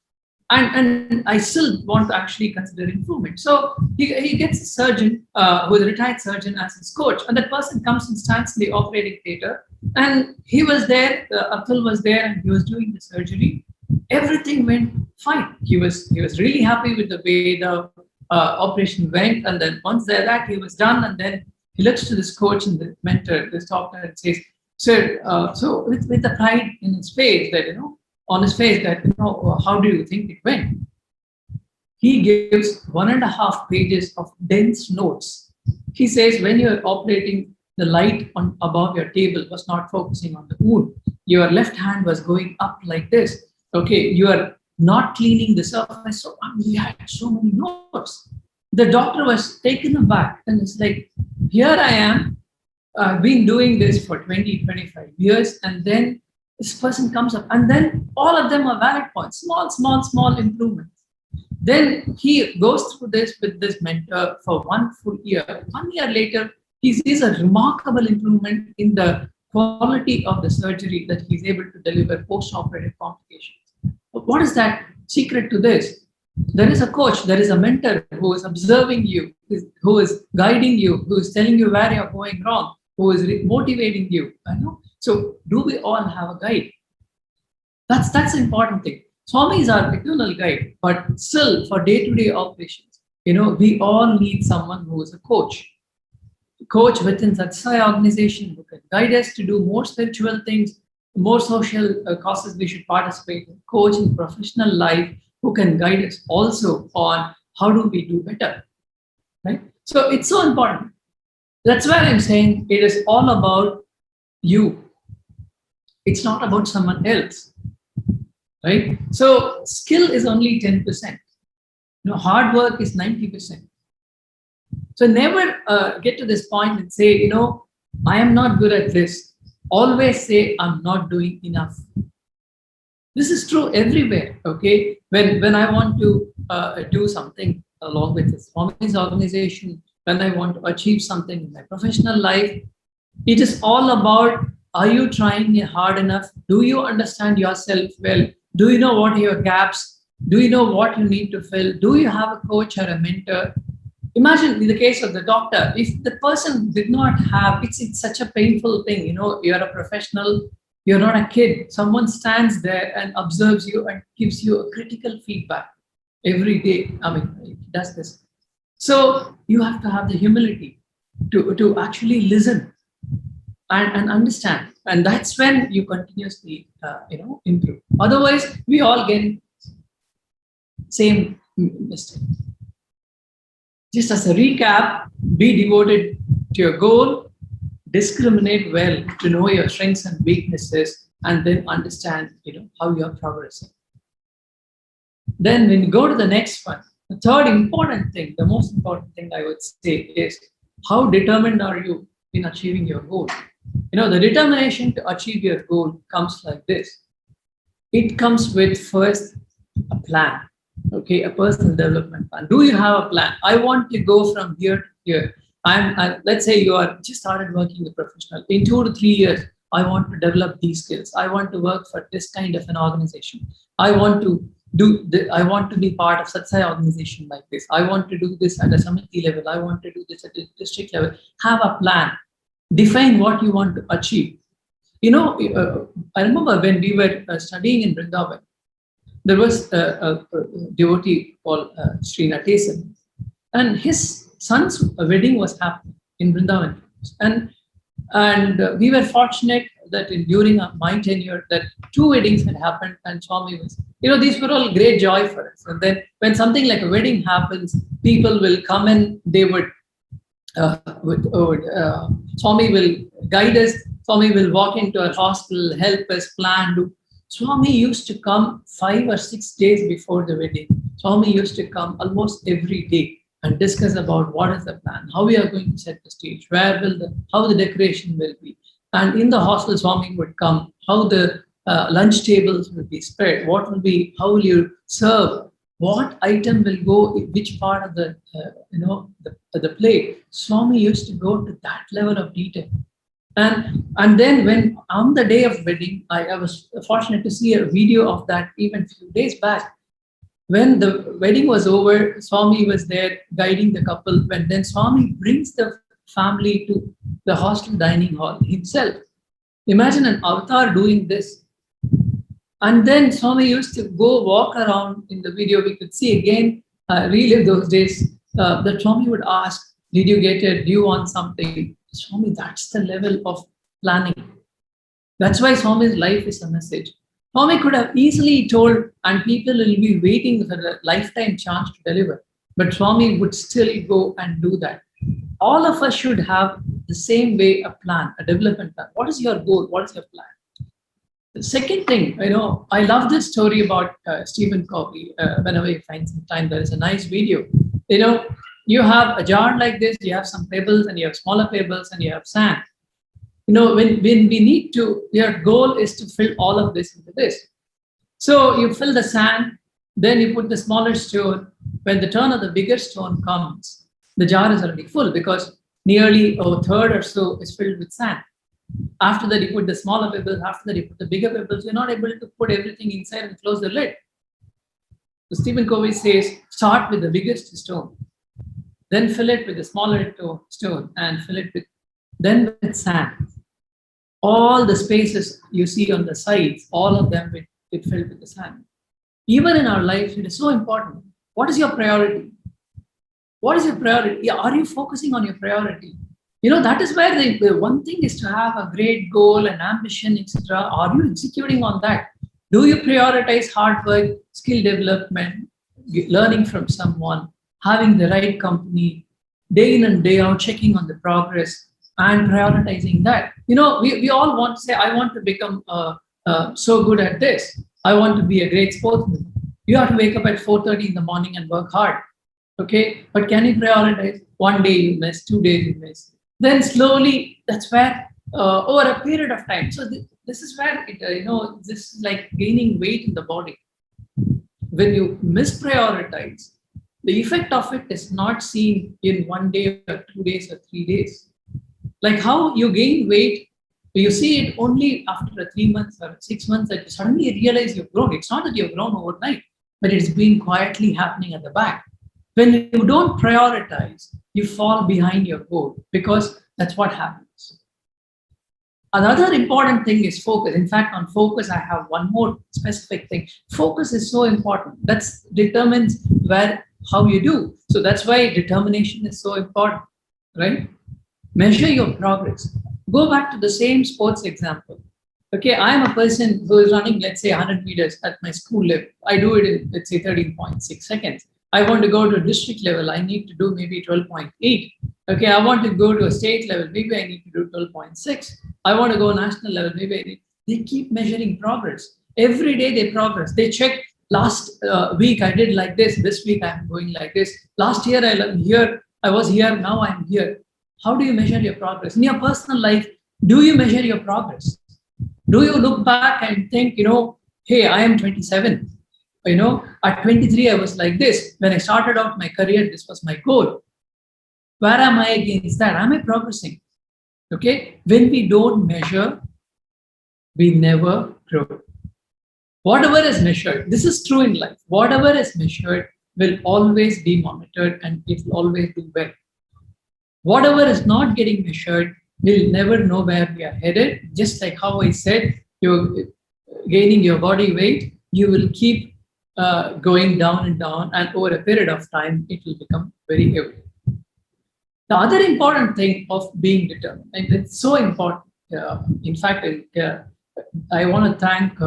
[SPEAKER 6] And I still want to actually consider improvement. So he gets a surgeon, who is a retired surgeon, as his coach. And that person comes and stands in the operating theater. And he was there, Atul was there, and he was doing the surgery. Everything went fine. He was really happy with the way the operation went. And then once that he was done, and then he looks to this coach and the mentor, this doctor, and says, sir, so with the pride in his face that, on his face that, how do you think it went? He gives 1.5 pages of dense notes. He says, when you're operating, the light above your table was not focusing on the wound. Your left hand was going up like this. Okay, you are not cleaning the surface. So he had so many notes. The doctor was taken aback and it's like, here I am, I've been doing this for 20-25 years, and then this person comes up, and then all of them are valid points, small improvements. Then he goes through this with this mentor for 1 full year. 1 year later, he sees a remarkable improvement in the quality of the surgery that he's able to deliver post-operative complications. But what is that secret to this? There is a coach, there is a mentor who is observing you, who is guiding you, who is telling you where you're going wrong, who is motivating you. So do we all have a guide? That's the important thing. Swami is our eternal guide, but still for day-to-day operations, we all need someone who is a coach. Coach within Satsang organization who can guide us to do more spiritual things, more social causes we should participate in. Coach in professional life who can guide us also on how do we do better, right? So it's so important. That's why I'm saying it is all about you. It's not about someone else, right? So skill is only 10%. Hard work is 90%. So never get to this point and say, I am not good at this. Always say, I'm not doing enough. This is true everywhere, okay? When I want to do something along with this organization, when I want to achieve something in my professional life, it is all about, are you trying hard enough? Do you understand yourself well? Do you know what are your gaps? Do you know what you need to fill? Do you have a coach or a mentor? Imagine in the case of the doctor, if the person did not have, it's such a painful thing, you're a professional, you're not a kid. Someone stands there and observes you and gives you a critical feedback. every day. I mean, he does this. So you have to have the humility to actually listen and understand. And that's when you continuously, improve. Otherwise, we all get same mistake. Just as a recap, be devoted to your goal, discriminate well to know your strengths and weaknesses, and then understand, how you are progressing. Then when you go to the next one, the third important thing, the most important thing I would say is how determined are you in achieving your goal? The determination to achieve your goal comes like this. It comes with first a plan, okay, a personal development plan. Do you have a plan? I want to go from here to here. Let's say you are just started working as a professional. In 2 to 3 years, I want to develop these skills. I want to work for this kind of an organization. I want to be part of Satsang organization like this. I want to do this at a Samastha level. I want to do this at a district level. Have a plan. Define what you want to achieve. I remember when we were studying in Vrindavan, there was a devotee called Sri Anand, and his son's wedding was happening in Vrindavan. And we were fortunate that during my tenure, that 2 weddings had happened, and Swami was, these were all great joy for us. And then when something like a wedding happens, people will come and they would, Swami will guide us. Swami will walk into our hostel, help us plan. Swami used to come 5 or 6 days before the wedding. Swami used to come almost every day and discuss about what is the plan, how we are going to set the stage, how the decoration will be. And in the hostel, Swami would come, how the lunch tables will be spread, how will you serve, what item will go in which part of the plate. Swami used to go to that level of detail. And then when on the day of wedding, I was fortunate to see a video of that even a few days back. When the wedding was over, Swami was there guiding the couple. When then Swami brings the family to the hostel dining hall himself. Imagine an avatar doing this. And then Swami used to go walk around in the video. We could see again, relive those days. That Swami would ask, did you get it? Do you want something? Swami, that's the level of planning. That's why Swami's life is a message. Swami could have easily told, and people will be waiting for the lifetime chance to deliver. But Swami would still go and do that. All of us should have the same way a plan, a development plan. What is your goal? What is your plan? The second thing, I love this story about Stephen Covey. Whenever you find some time, there is a nice video. You have a jar like this, you have some pebbles, and you have smaller pebbles, and you have sand. When we need to, your goal is to fill all of this into this. So you fill the sand, then you put the smaller stone. When the turn of the bigger stone comes, the jar is already full because nearly a third or so is filled with sand. After that, you put the smaller pebbles. After that, you put the bigger pebbles. You're not able to put everything inside and close the lid. So Stephen Covey says, start with the biggest stone. Then fill it with the smaller stone and fill it with sand. All the spaces you see on the sides, all of them will filled with the sand. Even in our lives, it is so important. What is your priority? What is your priority? Are you focusing on your priority? That is where the one thing is to have a great goal and ambition, etc. Are you executing on that? Do you prioritize hard work, skill development, learning from someone, having the right company, day in and day out, checking on the progress and prioritizing that? We all want to say, I want to become so good at this. I want to be a great sportsman. You have to wake up at 4:30 in the morning and work hard. Okay, but can you prioritize? One day you miss, 2 days you miss. Then slowly, that's where over a period of time. So this is where this is like gaining weight in the body. When you misprioritize, the effect of it is not seen in 1 day or 2 days or 3 days. Like how you gain weight, you see it only after 3 months or 6 months that you suddenly realize you've grown. It's not that you've grown overnight, but it's been quietly happening at the back. When you don't prioritize, you fall behind your goal because that's what happens. Another important thing is focus. In fact, on focus, I have one more specific thing. Focus is so important. That determines how you do. So that's why determination is so important, right? Measure your progress. Go back to the same sports example. Okay, I am a person who is running, let's say, 100 meters at my school level. I do it in, let's say, 13.6 seconds. I want to go to a district level. I need to do maybe 12.8. Okay, I want to go to a state level. Maybe I need to do 12.6. I want to go national level. Maybe they keep measuring progress. Every day they progress. They check last week I did like this. This week I'm going like this. Last year I was here. Now I'm here. How do you measure your progress? In your personal life, do you measure your progress? Do you look back and think, hey, I am 27. At 23, I was like this. When I started out my career, this was my goal. Where am I against that? Am I progressing? Okay. When we don't measure, we never grow. Whatever is measured, this is true in life. Whatever is measured will always be monitored and it will always do well. Whatever is not getting measured, we'll never know where we are headed. Just like how I said, you're gaining your body weight, you will keep going down and down, and over a period of time, it will become very heavy. The other important thing of being determined, and it's so important. In fact, I want to thank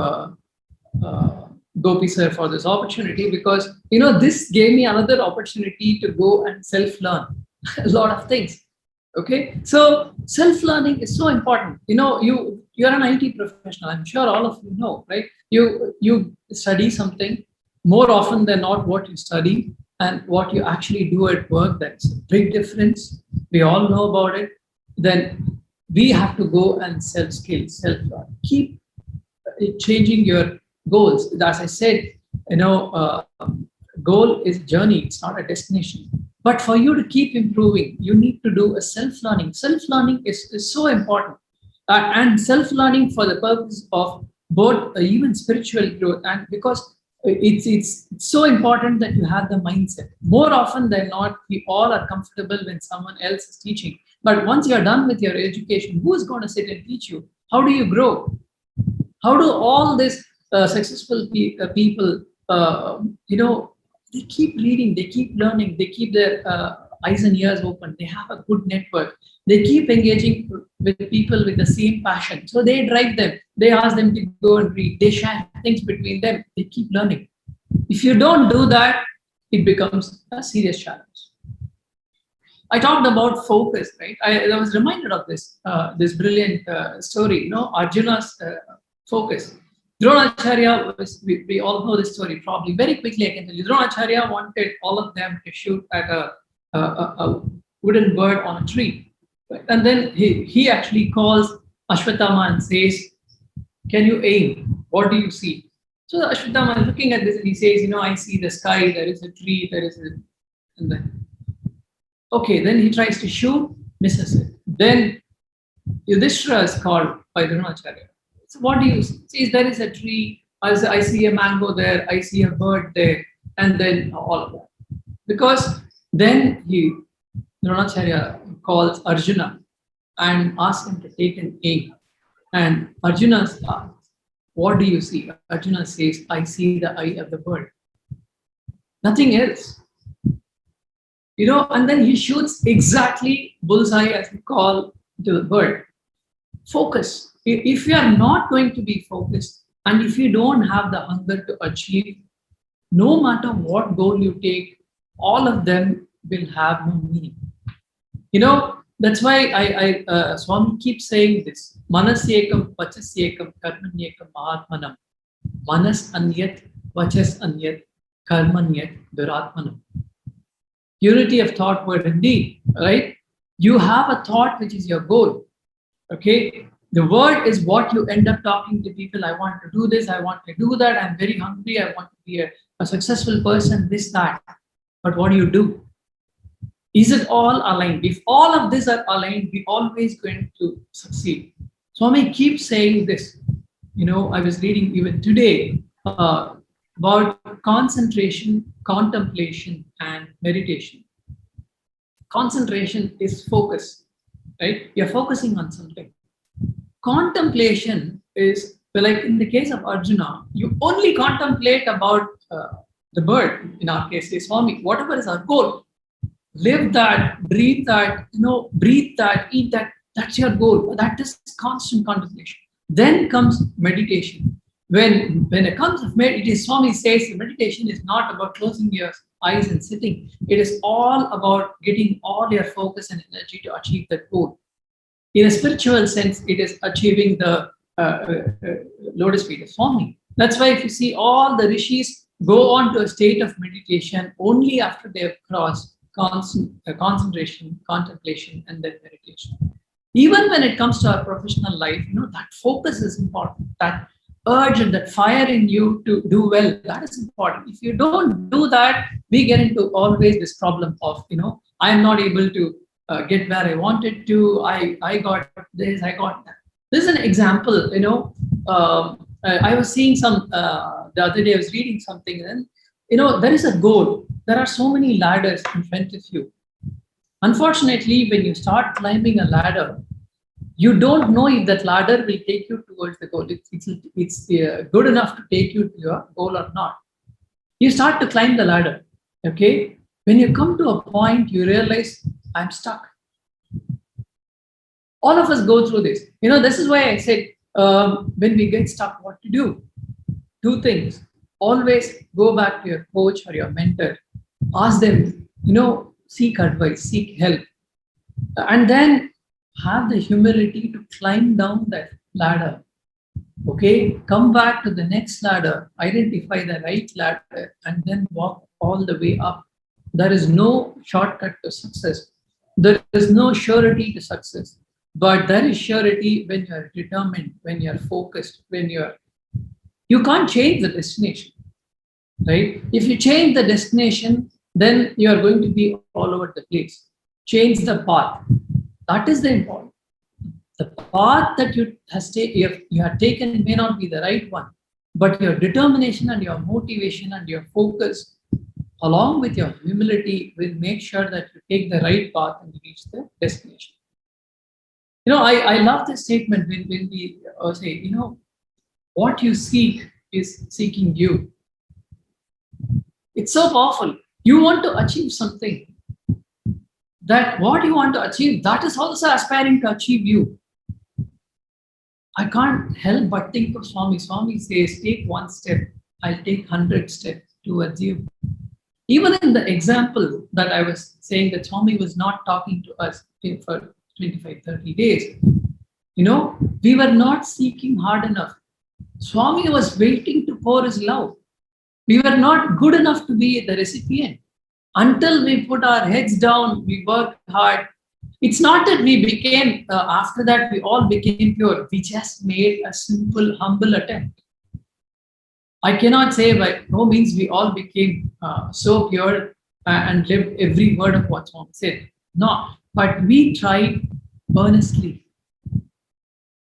[SPEAKER 6] Gopi sir for this opportunity, because this gave me another opportunity to go and self-learn a lot of things. Okay, so self-learning is so important. You're an IT professional. I'm sure all of you know, right? You study something. More often than not, what you study and what you actually do at work, that's a big difference. We all know about it. Then we have to go and self-skills, self-learn. Keep changing your goals. As I said, goal is a journey. It's not a destination. But for you to keep improving, you need to do a self-learning. Self-learning is so important. And self-learning for the purpose of both even spiritual growth, and because it's so important that you have the mindset. More often than not, we all are comfortable when someone else is teaching. But once you're done with your education, who's going to sit and teach you? How do you grow? How do all these successful people, they keep reading, they keep learning, they keep their eyes and ears open, they have a good network, they keep engaging with people with the same passion. So they drive them, they ask them to go and read, they share things between them, they keep learning. If you don't do that, it becomes a serious challenge. I talked about focus, right? I was reminded of this brilliant story, Arjuna's focus. Dronacharya, we all know this story probably. Very quickly, I can tell you. Dronacharya wanted all of them to shoot at a wooden bird on a tree. Right? And then he actually calls Ashwatthama and says, can you aim? What do you see? So Ashwatthama is looking at this and he says, I see the sky, there is a tree, and then, okay, then he tries to shoot, misses it. Then Yudhishthira is called by Dronacharya. So what do you see? There is a tree, I see a mango there, I see a bird there, and then all of that. Because then Dronacharya calls Arjuna and asks him to take an aim. And Arjuna asks, what do you see? Arjuna says, I see the eye of the bird. Nothing else. And then he shoots exactly bullseye, as we call, to the bird. Focus. If you are not going to be focused, and if you don't have the hunger to achieve, no matter what goal you take, all of them will have no meaning. That's why Swami keeps saying this. Manas ekam, vachas ekam, karmanyekam mahatmanam. Manas anyat, vachas anyat, karmanyat duratmanam. Unity of thought, word, and deed, right? You have a thought which is your goal. Okay? The word is what you end up talking to people. I want to do this, I want to do that, I'm very hungry, I want to be a successful person, this, that. But what do? Is it all aligned? If all of these are aligned, we're always going to succeed. Swami keeps saying this. I was reading even today about concentration, contemplation, and meditation. Concentration is focus, right? You're focusing on something. contemplation is, like in the case of Arjuna, you only contemplate about the bird. In our case, is Swami, whatever is our goal, live that, breathe that, breathe that, eat that. That's your goal. That is constant contemplation. Then comes meditation. When it comes to meditation, Swami says meditation is not about closing your eyes and sitting. It is all about getting all your focus and energy to achieve that goal. In a spiritual sense, it is achieving the lotus feet of Swami. That's why if you see all the rishis go on to a state of meditation only after they have crossed concentration, contemplation, and then meditation. Even when it comes to our professional life, that focus is important. That urge and that fire in you to do well, that is important. If you don't do that, we get into always this problem of, I am not able to get where I wanted to. I got this, I got that. This is an example, I was seeing some, the other day I was reading something, and there is a goal. There are so many ladders in front of you. Unfortunately, when you start climbing a ladder, you don't know if that ladder will take you towards the goal. It's good enough to take you to your goal or not. You start to climb the ladder, okay? When you come to a point, you realize, I'm stuck. All of us go through this. This is why I said, when we get stuck, what to do? Two things. Always go back to your coach or your mentor. Ask them, seek advice, seek help. And then have the humility to climb down that ladder. Okay, come back to the next ladder, identify the right ladder, and then walk all the way up. There is no shortcut to success. There is no surety to success. But there is surety when you are determined, when you are focused, when you can't change the destination, right? If you change the destination, then you are going to be all over the place. Change the path. That is the important. The path that you have taken may not be the right one, but your determination and your motivation and your focus, along with your humility, will make sure that you take the right path and reach the destination. I love this statement when we say, what you seek is seeking you. It's so powerful. You want to achieve something. That what you want to achieve, that is also aspiring to achieve you. I can't help but think of Swami. Swami says, take one step, I'll take 100 steps towards you. Even in the example that I was saying, that Swami was not talking to us for 25, 30 days. We were not seeking hard enough. Swami was waiting to pour his love. We were not good enough to be the recipient. Until we put our heads down, we worked hard. It's not that we became, after that, we all became pure. We just made a simple, humble attempt. I cannot say by no means we all became so pure and lived every word of what Swami said. No, but we tried earnestly.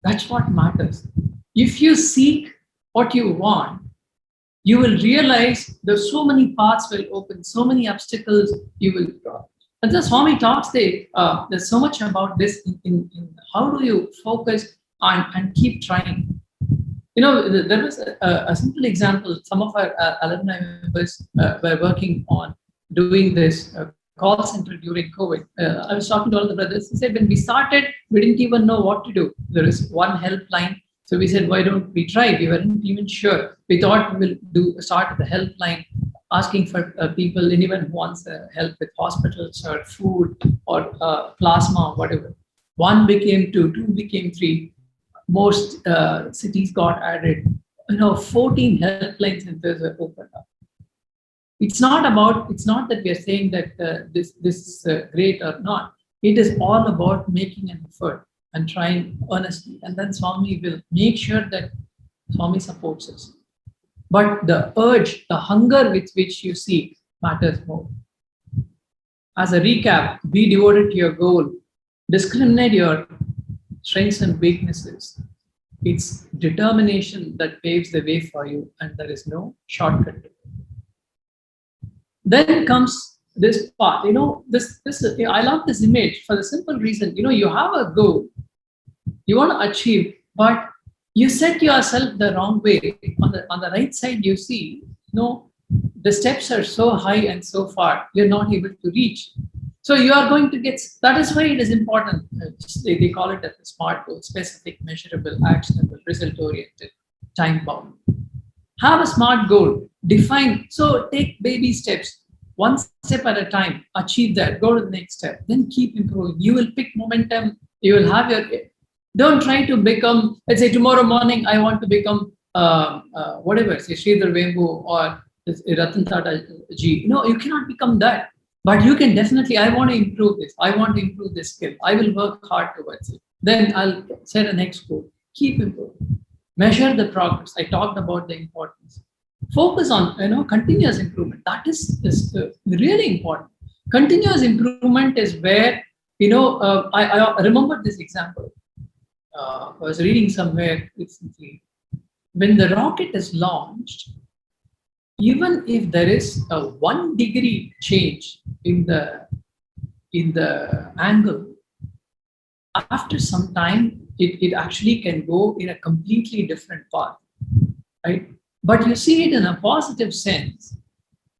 [SPEAKER 6] That's what matters. If you seek what you want, you will realize there's so many paths will open, so many obstacles you will cross. And the Swami talks there, there's so much about this in how do you focus and keep trying. There was a simple example. Some of our alumni members were working on doing this call center during COVID. I was talking to all the brothers. He said, when we started, we didn't even know what to do. There is one helpline. So we said, why don't we try? We weren't even sure. We thought we'll start the helpline, asking for people, anyone who wants help with hospitals or food or plasma or whatever. 1 became 2, 2 became 3. Most cities got added. 14 helpline centers were opened up. It's not that we are saying that this is great or not. It is all about making an effort and trying honestly. And then Swami will make sure that Swami supports us. But the urge, the hunger with which you seek matters more. As a recap, be devoted to your goal. Discriminate your strengths and weaknesses. It's determination that paves the way for you, and there is no shortcut. Then comes this part. I love this image for the simple reason, you have a goal. You want to achieve but you set yourself the wrong way. On the right side, you see, the steps are so high and so far, you're not able to reach. So you are going to get, that is why it is important. They call it as a SMART goal: specific, measurable, actionable, result-oriented, time-bound. Have a SMART goal, define, so take baby steps, one step at a time, achieve that, go to the next step, then keep improving. You will pick momentum, you will have your, don't try to become, let's say tomorrow morning, I want to become whatever, say Sridhar Vembu or Ratan Tata Ji. No, you cannot become that. But you can definitely, I want to improve this. I want to improve this skill. I will work hard towards it. Then I'll set a next goal. Keep improving. Measure the progress. I talked about the importance. Focus on, continuous improvement. That is really important. Continuous improvement is where, I remember this example. I was reading somewhere recently. When the rocket is launched, even if there is a 1 degree change in the angle, after some time, it actually can go in a completely different path, right? But you see it in a positive sense.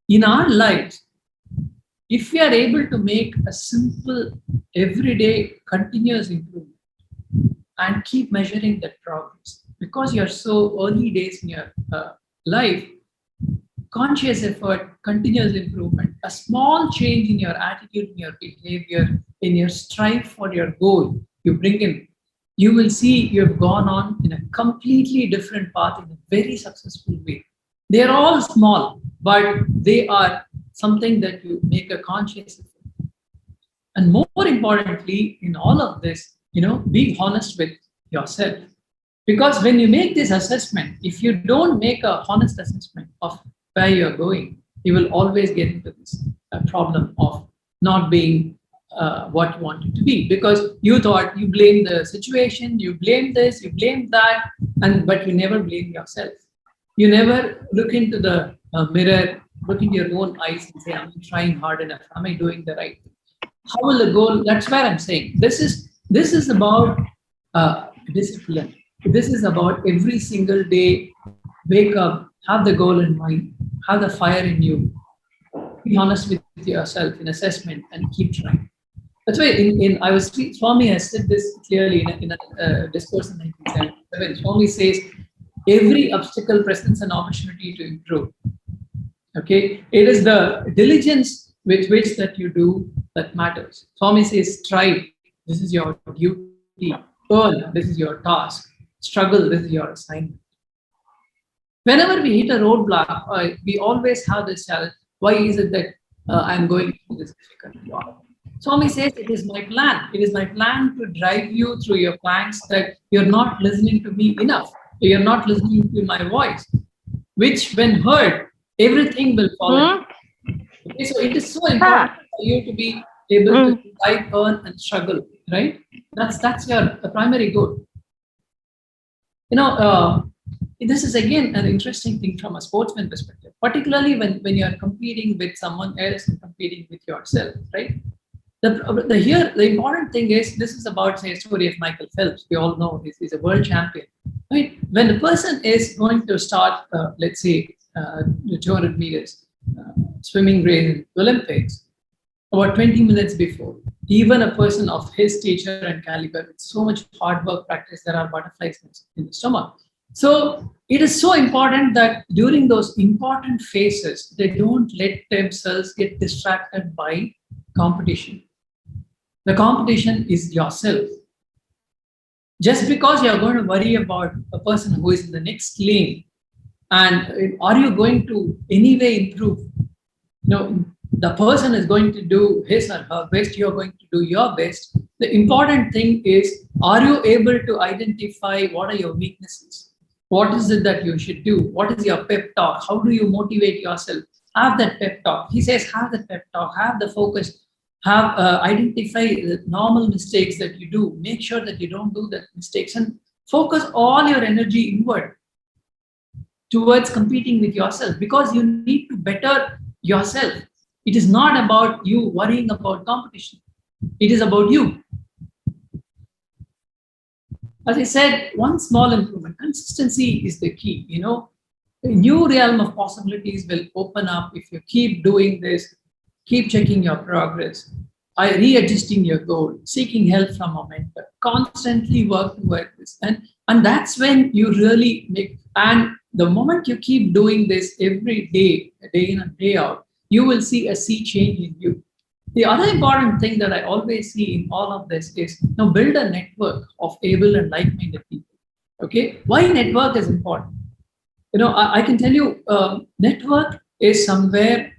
[SPEAKER 6] In our lives, if we are able to make a simple, everyday, continuous improvement and keep measuring that progress, because you're so early days in your life, conscious effort, continuous improvement, a small change in your attitude, in your behavior, in your strive for your goal, you bring in, you will see you have gone on in a completely different path in a very successful way. They are all small, but they are something that you make a conscious effort. And more importantly, in all of this, be honest with yourself. Because when you make this assessment, if you don't make a honest assessment of where you're going, you will always get into this problem of not being what you want it to be, because you thought you blame the situation, you blame this, you blame that, but you never blame yourself. You never look into the mirror, look into your own eyes and say, am I trying hard enough? Am I doing the right thing? How will the goal? That's where I'm saying this is about discipline. This is about every single day, wake up, have the goal in mind, have the fire in you, be honest with yourself in assessment, and keep trying. That's why Swami has said this clearly in a discourse in 1977. Swami says, every obstacle presents an opportunity to improve. Okay, it is the diligence with which that you do that matters. Swami says, strive, this is your duty. Earn, this is your task. Struggle, this is your assignment. Whenever we hit a roadblock, we always have this challenge. Why is it that I'm going through this difficult job? Swami says, it is my plan. It is my plan to drive you through your plans that you're not listening to me enough. You're not listening to my voice, which when heard, everything will follow. Okay, so it is so important for you to be able to strive, earn, and struggle, right? That's your primary goal. This is again an interesting thing from a sportsman perspective, particularly when you're competing with someone else and competing with yourself, right? The important thing is, this is about, say, a story of Michael Phelps. We all know he's a world champion, right? When the person is going to start, let's say, the 200 meters swimming race in the Olympics, about 20 minutes before, even a person of his stature and caliber, with so much hard work practice, there are butterflies in the stomach. So it is so important that during those important phases, they don't let themselves get distracted by competition. The competition is yourself. Just because you're going to worry about a person who is in the next lane, and are you going to anyway improve? The person is going to do his or her best, you're going to do your best. The important thing is, are you able to identify what are your weaknesses? What is it that you should do? What is your pep talk? How do you motivate yourself? Have that pep talk. He says, have the pep talk, have the focus, identify the normal mistakes that you do. Make sure that you don't do that mistakes, and focus all your energy inward towards competing with yourself, because you need to better yourself. It is not about you worrying about competition. It is about you. As I said, one small improvement. Consistency is the key. A new realm of possibilities will open up if you keep doing this, keep checking your progress, readjusting your goal, seeking help from a mentor, constantly work towards this. And that's when you really make, and the moment you keep doing this every day in and day out, you will see a sea change in you. The other important thing that I always see in all of this is now build a network of able and like-minded people. Okay, why network is important? I can tell you, network is somewhere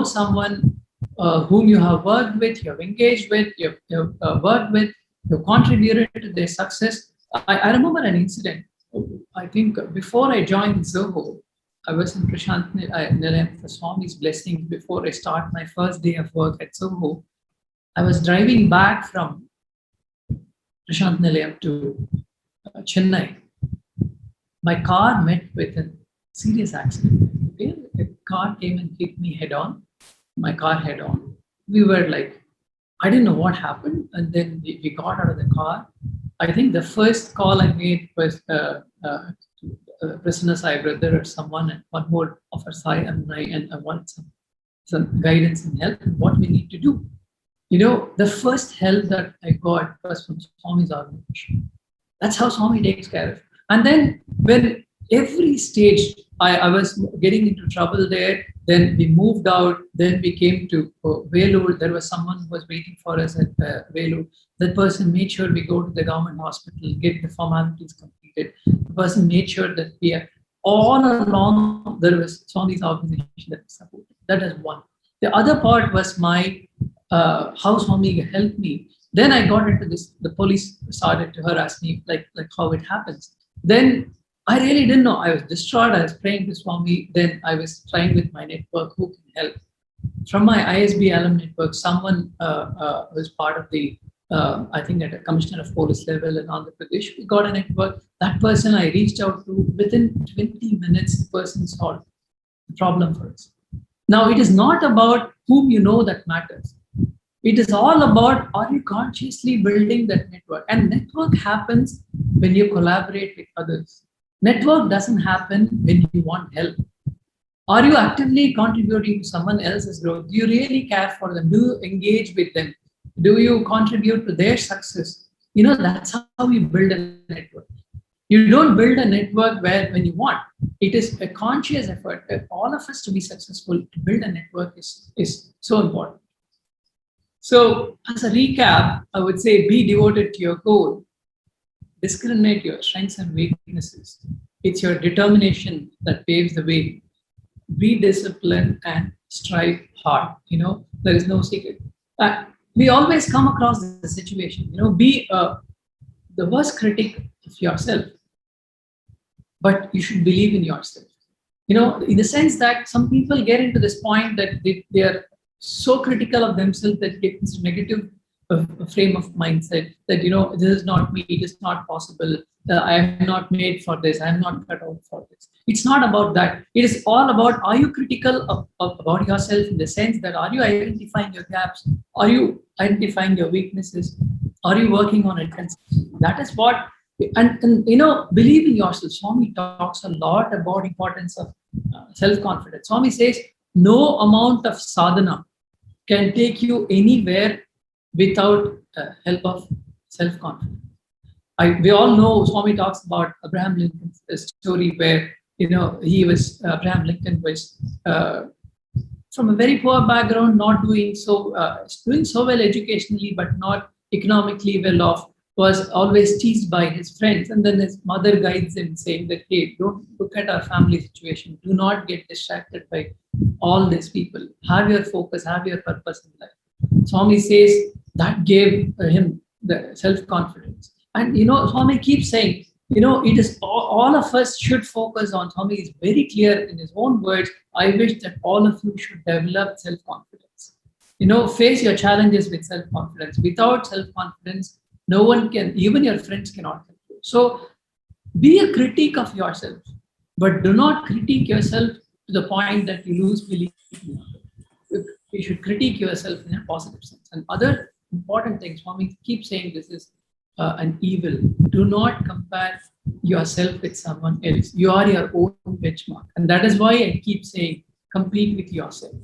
[SPEAKER 6] someone whom you have worked with, you have engaged with, you have worked with, you have contributed to their success. I remember an incident. I think before I joined Zoho, I was in Nilayam for Swami's blessings before I start my first day of work at Zoho. I was driving back from Prashant Nilayam to Chennai. My car met with a serious accident. Okay? A car came and hit me head on, my car head on. We were like, I didn't know what happened. And then we got out of the car. I think the first call I made was Prasanna Sai brother or someone, and one more of our Sairam and I wanted some guidance and help and what we need to do. The first help that I got was from Swami's organization. That's how Swami takes care of it. And then when every stage I was getting into trouble there, then we moved out, then we came to Velur. There was someone who was waiting for us at Velur. That person made sure we go to the government hospital, get the formalities completed. The person made sure that we are all along, there was Swami's organization that supported. That is one. The other part was my how Swami helped me. Then I got into this, the police started to harass me, like how it happens. Then I really didn't know. I was distraught. I was praying to Swami. Then I was trying with my network, who can help. From my ISB alum network, someone was part of the, I think at a commissioner of police level in Andhra Pradesh. We got a network. That person I reached out to, within 20 minutes, the person solved the problem for us. Now, it is not about whom you know that matters. It is all about, are you consciously building that network? And network happens when you collaborate with others. Network doesn't happen when you want help. Are you actively contributing to someone else's growth? Do you really care for them? Do you engage with them? Do you contribute to their success? That's how you build a network. You don't build a network when you want. It is a conscious effort. All of us to be successful, to build a network is so important. So as a recap, I would say be devoted to your goal. Discriminate your strengths and weaknesses. It's your determination that paves the way. Be disciplined and strive hard. There is no secret. We always come across the situation. Be the worst critic of yourself, but you should believe in yourself. In the sense that some people get into this point that they are so critical of themselves that get this negative frame of mindset that this is not me, it is not possible, I am not made for this, I am not cut out for this. It's not about that. It is all about, are you critical about yourself in the sense that are you identifying your gaps, are you identifying your weaknesses, are you working on it? That is what, and believe in yourself. Swami talks a lot about importance of self-confidence. Swami says no amount of sadhana can take you anywhere without help of self-confidence. We all know Swami talks about Abraham Lincoln's story where Abraham Lincoln was from a very poor background, not doing so well educationally, but not economically well off, was always teased by his friends. And then his mother guides him saying that, hey, don't look at our family situation. Do not get distracted by all these people. Have your focus, have your purpose in life. Swami says that gave him the self-confidence. And, Swami keeps saying, it is all of us should focus on. Swami is very clear in his own words. I wish that all of you should develop self-confidence. Face your challenges with self-confidence. Without self-confidence, no one can, even your friends cannot help you. So be a critic of yourself, but do not critique yourself to the point that you lose belief in yourself. You should critique yourself in a positive sense. And other important things, Swami keeps saying this is, and evil. Do not compare yourself with someone else. You are your own benchmark. And that is why I keep saying, compete with yourself.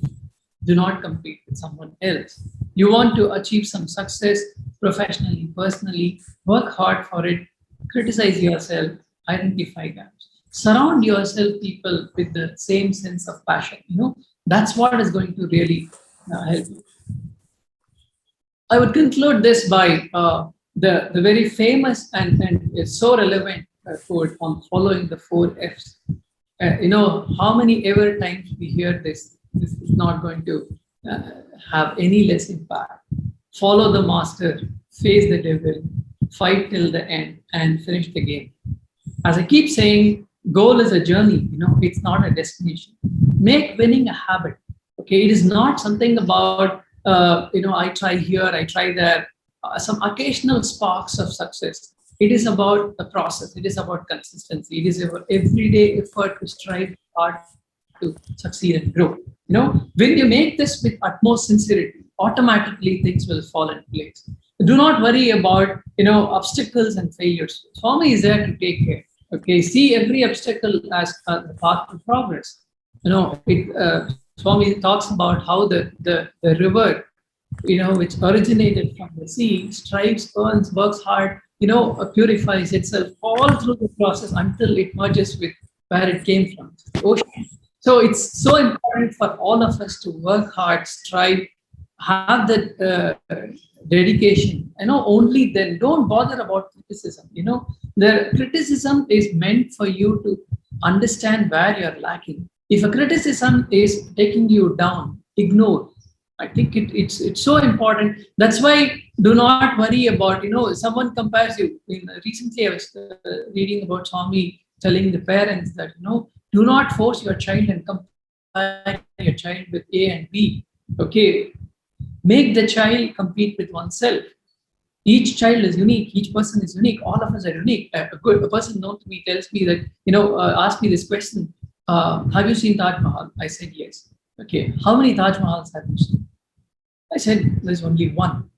[SPEAKER 6] Do not compete with someone else. You want to achieve some success professionally, personally, work hard for it, criticize yourself, identify gaps. Surround yourself people with the same sense of passion. That's what is going to really help you. I would conclude this by the very famous and so relevant quote on following the 4 F's. How many ever times we hear this is not going to have any less impact. Follow the master, face the devil, fight till the end, and finish the game. As I keep saying, goal is a journey, it's not a destination. Make winning a habit. Okay, it is not something about I try here, I try there, some occasional sparks of success. It is about the process. It is about consistency. It is about everyday effort to strive hard to succeed and grow. When you make this with utmost sincerity, automatically things will fall in place. Do not worry about obstacles and failures. Swami is there to take care. Okay, see every obstacle as a path to progress. Swami talks about how the river, which originated from the sea, strives, earns, works hard, purifies itself all through the process until it merges with where it came from, the ocean. So it's so important for all of us to work hard, strive, have that dedication. Only then don't bother about criticism. The criticism is meant for you to understand where you're lacking. If a criticism is taking you down, ignore. I think it's so important. That's why do not worry about, someone compares you. Recently, I was reading about Swami telling the parents that, do not force your child and compare your child with A and B. Okay, make the child compete with oneself. Each child is unique. Each person is unique. All of us are unique. A person known to me tells me that, ask me this question. Have you seen Taj Mahal? I said, yes. Okay. How many Taj Mahals have you seen? I said, there's only one.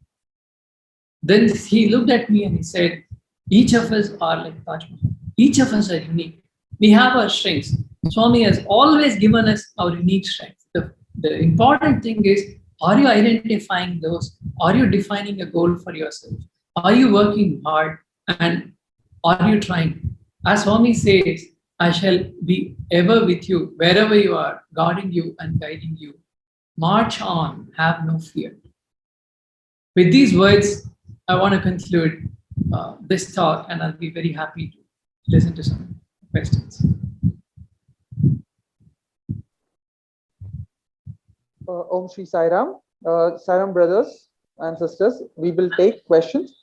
[SPEAKER 6] Then he looked at me and he said, each of us are like Taj Mahal. Each of us are unique. We have our strengths. Swami has always given us our unique strengths. The important thing is, are you identifying those? Are you defining a goal for yourself? Are you working hard? And are you trying? As Swami says, I shall be ever with you, wherever you are, guarding you and guiding you. March on, have no fear. With these words, I want to conclude this talk, and I'll be very happy to listen to some questions.
[SPEAKER 10] Om Shri Sairam. Sairam brothers and sisters, we will take questions.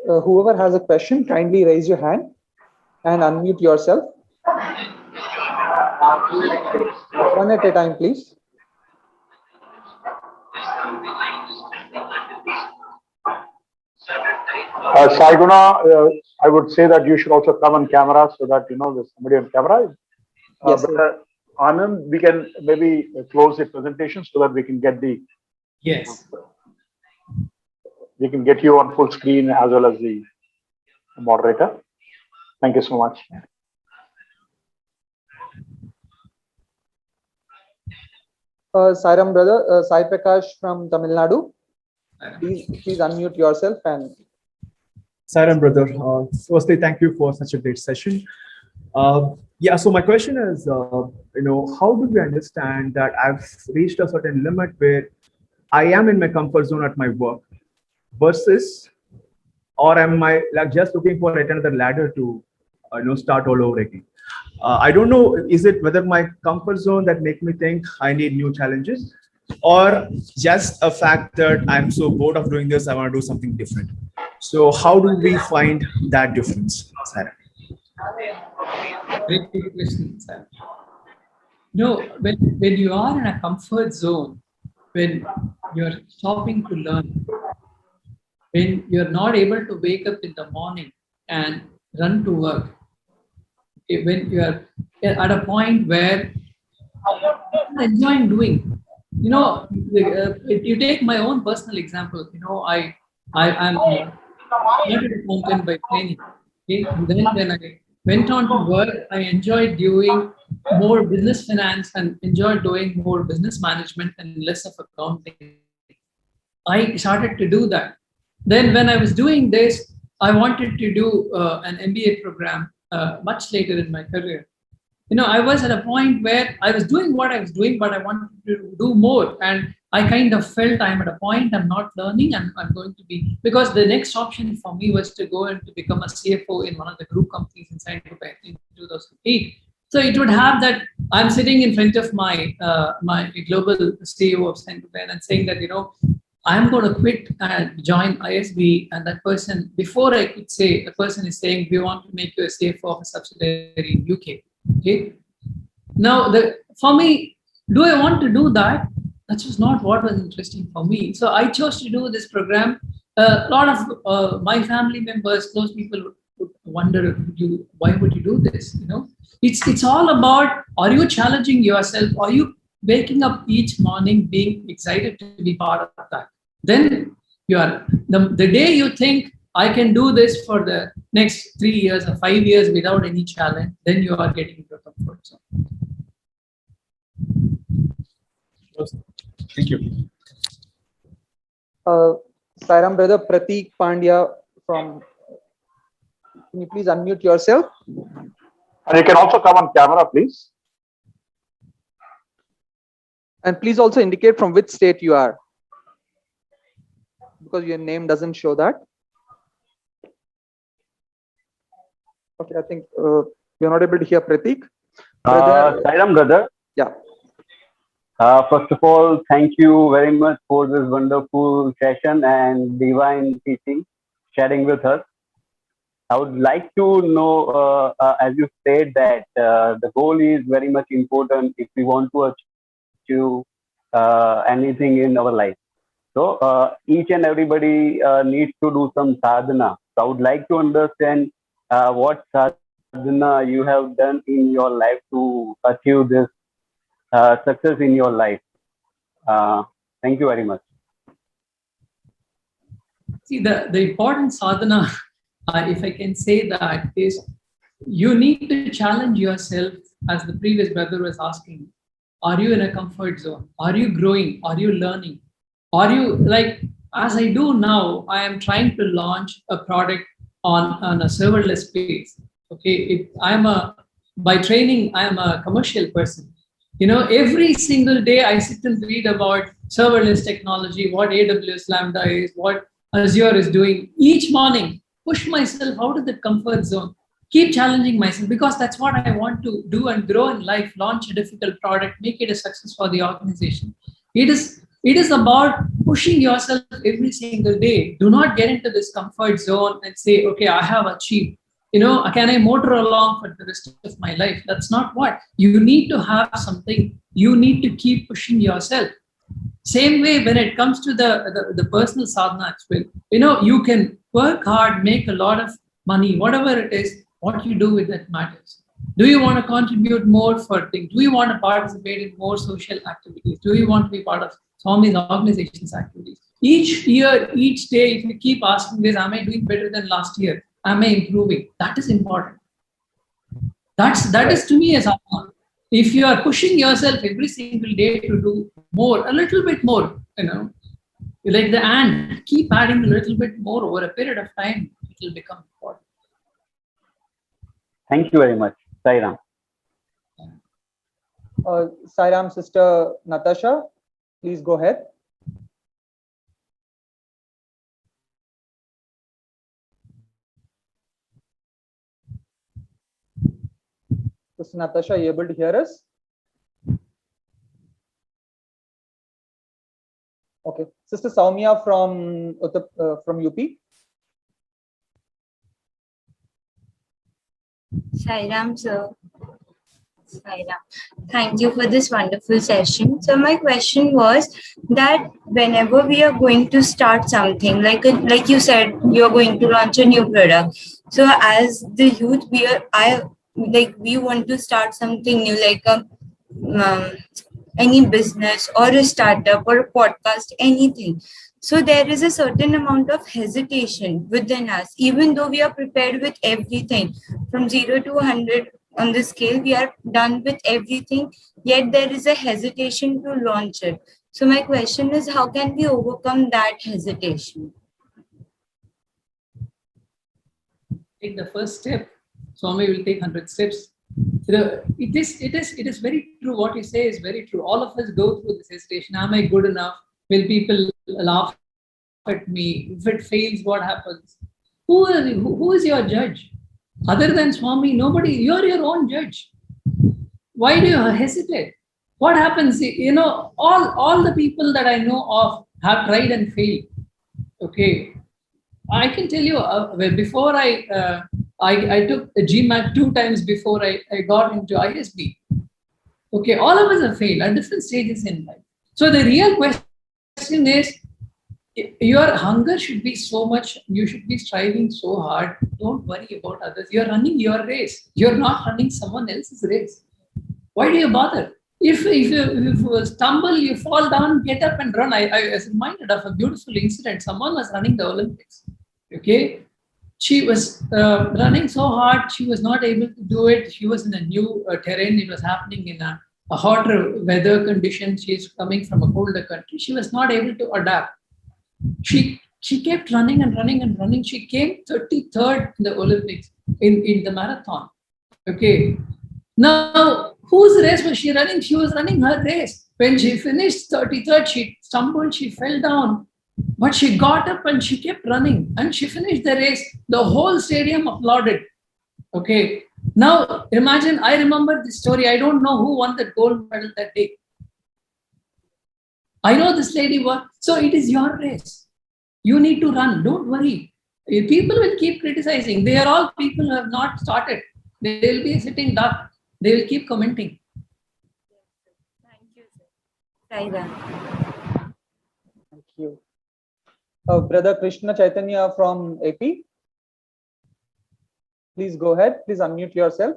[SPEAKER 10] Whoever has a question, kindly raise your hand and unmute yourself. One at a time, please.
[SPEAKER 7] Saiguna, I would say that you should also come on camera so that there's somebody on camera.
[SPEAKER 10] Yes,
[SPEAKER 7] Anand, we can maybe close the presentation so that we can get the we can get you on full screen as well as the moderator. Thank you so much.
[SPEAKER 10] Sairam brother, Sai Prakash from Tamil Nadu. Please unmute yourself and.
[SPEAKER 11] Sairam brother, firstly, thank you for such a great session. So my question is, how do we understand that I've reached a certain limit where I am in my comfort zone at my work versus, or am I just looking for another ladder to, start all over again? I don't know, is it whether my comfort zone that make me think I need new challenges, or just a fact that I'm so bored of doing this, I want to do something different. So how do we find that difference, Sarah?
[SPEAKER 6] Very good question, sir. When you are in a comfort zone, when you're stopping to learn, when you're not able to wake up in the morning and run to work, when you're at a point where you're enjoying doing, you take my own personal example. I'm started accountant by training. Okay? And then when I went on to work, I enjoyed doing more business finance and enjoyed doing more business management and less of accounting. I started to do that. Then when I was doing this, I wanted to do an MBA program much later in my career. I was at a point where I was doing what I was doing, but I wanted to do more. And I kind of felt I'm at a point I'm not learning, and I'm going to be, because the next option for me was to go and to become a CFO in one of the group companies in Saint-Tropez in 2008. So it would have that I'm sitting in front of my my global CEO of Saint-Tropez and saying that, I'm going to quit and join ISB, and that person, before I could say, the person is saying, we want to make you a CFO of a subsidiary in UK. Okay. Now, for me, do I want to do that? That was not what was interesting for me. So I chose to do this program. A lot of my family members, close people would wonder, why would you do this? It's all about, are you challenging yourself? Are you waking up each morning being excited to be part of that? Then you are the day you think I can do this for the next 3 years or 5 years without any challenge, then you are getting into a comfort zone.
[SPEAKER 11] Thank you.
[SPEAKER 10] Sairam brother Prateek Pandya from, can you please unmute yourself?
[SPEAKER 7] And you can also come on camera, please.
[SPEAKER 10] And please also indicate from which state you are, because your name doesn't show that. Okay, I think you're not able to hear Prateek.
[SPEAKER 12] Sairam brother.
[SPEAKER 10] Yeah.
[SPEAKER 12] First of all, thank you very much for this wonderful session and divine teaching, sharing with us. I would like to know, as you said, that the goal is very much important if we want to achieve anything in our life. So each and everybody needs to do some sadhana. So I would like to understand what sadhana you have done in your life to achieve this success in your life. Thank you very much.
[SPEAKER 6] See, the important sadhana, if I can say that, is you need to challenge yourself, as the previous brother was asking. Are you in a comfort zone? Are you growing? Are you learning? Are you, like, as I do now, I am trying to launch a product on a serverless space. Okay, by training, I am a commercial person. Every single day I sit and read about serverless technology, what AWS Lambda is, what Azure is doing. Each morning, push myself out of the comfort zone. Keep challenging myself, because that's what I want to do and grow in life. Launch a difficult product, make it a success for the organization. It is about pushing yourself every single day. Do not get into this comfort zone and say, okay, I have achieved. Can I motor along for the rest of my life? That's not what. You need to have something. You need to keep pushing yourself. Same way when it comes to the personal sadhana as well. You can work hard, make a lot of money, whatever it is, what you do with that matters. Do you want to contribute more for things? Do you want to participate in more social activities? Do you want to be part of Swami's organization's activities? Each year, each day, if you keep asking this, am I doing better than last year? Am I improving? That is important. That is to me as sadhana. If you are pushing yourself every single day to do more, a little bit more, like the ant, keep adding a little bit more over a period of time, it will become important.
[SPEAKER 12] Thank you very much, Sairam.
[SPEAKER 10] Sairam sister Natasha, please go ahead. Sister Natasha, are you able to hear us? Okay. Sister Soumya from UP.
[SPEAKER 13] Sairam, sir. Sairam. Thank you for this wonderful session. So my question was that whenever we are going to start something, like you said, you're going to launch a new product. So as the youth, we want to start something new, like any business or a startup or a podcast, anything. So there is a certain amount of hesitation within us, even though we are prepared with everything from 0 to 100 on the scale, we are done with everything, yet there is a hesitation to launch it. So my question is, how can we overcome that hesitation?
[SPEAKER 6] Take the first step. Swami will take 100 steps. It is very true. What you say is very true. All of us go through this hesitation. Am I good enough? Will people laugh at me? If it fails, what happens? Who is your judge? Other than Swami, nobody. You're your own judge. Why do you hesitate? What happens? All the people that I know of have tried and failed. Okay, I can tell you. Before I took a GMAT 2 times before I got into ISB. Okay, all of us have failed at different stages in life. So the real question is, your hunger should be so much, you should be striving so hard. Don't worry about others. You're running your race. You're not running someone else's race. Why do you bother? If you stumble, you fall down, get up and run. I was reminded of a beautiful incident. Someone was running the Olympics. Okay. She was running so hard, she was not able to do it. She was in a new terrain. It was happening in a hotter weather condition. She's coming from a colder country. She was not able to adapt. She kept running and running and running. She came 33rd in the Olympics in the marathon. Okay. Now, whose race was she running? She was running her race. When she finished 33rd, she stumbled, she fell down. But she got up and she kept running and she finished the race. The whole stadium applauded. Okay. Now imagine, I remember this story. I don't know who won the gold medal that day. I know this lady won. So it is your race. You need to run. Don't worry. People will keep criticizing. They are all people who have not started. They will be sitting duck. They will keep commenting.
[SPEAKER 13] Thank you, sir. Sairam.
[SPEAKER 10] Thank you. Brother Krishna Chaitanya from AP. Please go ahead. Please unmute yourself.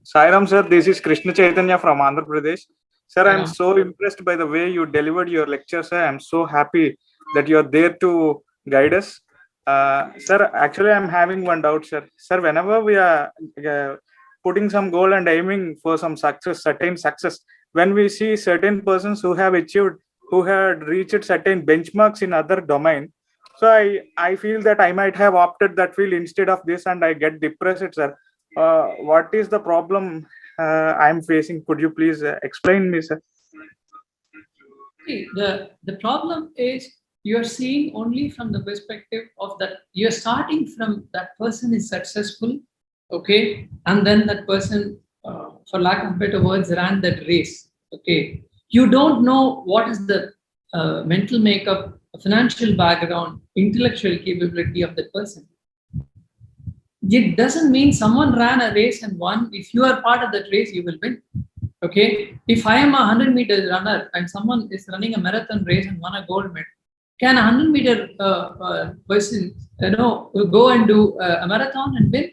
[SPEAKER 14] Sairam sir, this is Krishna Chaitanya from Andhra Pradesh. Sir, I'm so impressed by the way you delivered your lecture, sir. I'm so happy that you are there to guide us. Sir, actually, I'm having one doubt, sir. Sir, whenever we are putting some goal and aiming for some success, certain success, when we see certain persons who have achieved, who had reached certain benchmarks in other domain, so I feel that I might have opted that field instead of this, and I get depressed, sir. What is the problem I'm facing? Could you please explain me, sir?
[SPEAKER 6] See, the problem is you're seeing only from the perspective of that. You're starting from that person is successful, okay, and then that person, for lack of better words, ran that race, okay. You don't know what is the mental makeup, financial background, intellectual capability of that person. It doesn't mean someone ran a race and won. If you are part of that race, you will win. Okay. If I am a 100 meter runner and someone is running a marathon race and won a gold medal, can a 100 meter person, go and do a marathon and win?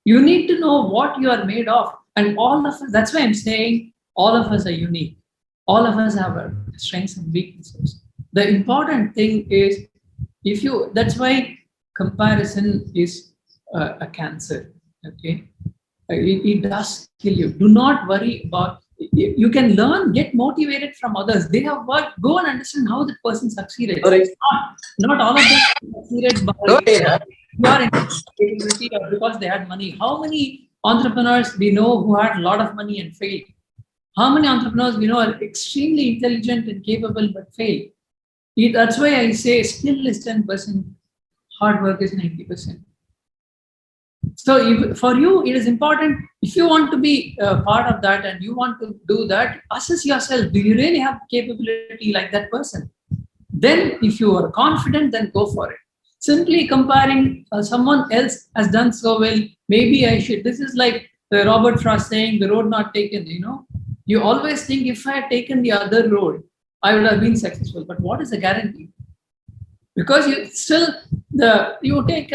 [SPEAKER 6] You need to know what you are made of, and all of us. That's why I'm saying all of us are unique. All of us have our strengths and weaknesses. The important thing is, that's why comparison is a cancer. Okay, it does kill you. Do not worry about. You can learn, get motivated from others. They have worked. Go and understand how the person succeeded. Not all of them succeeded by your capability or because they had money. How many entrepreneurs we know who had a lot of money and failed? How many entrepreneurs we know are extremely intelligent and capable but fail? That's why I say skill is 10%, hard work is 90%. So for you, it is important, if you want to be part of that and you want to do that, assess yourself. Do you really have capability like that person? Then if you are confident, then go for it. Simply comparing someone else has done so well, maybe I should. This is like Robert Frost saying the road not taken, You always think if I had taken the other road, I would have been successful. But what is the guarantee? Because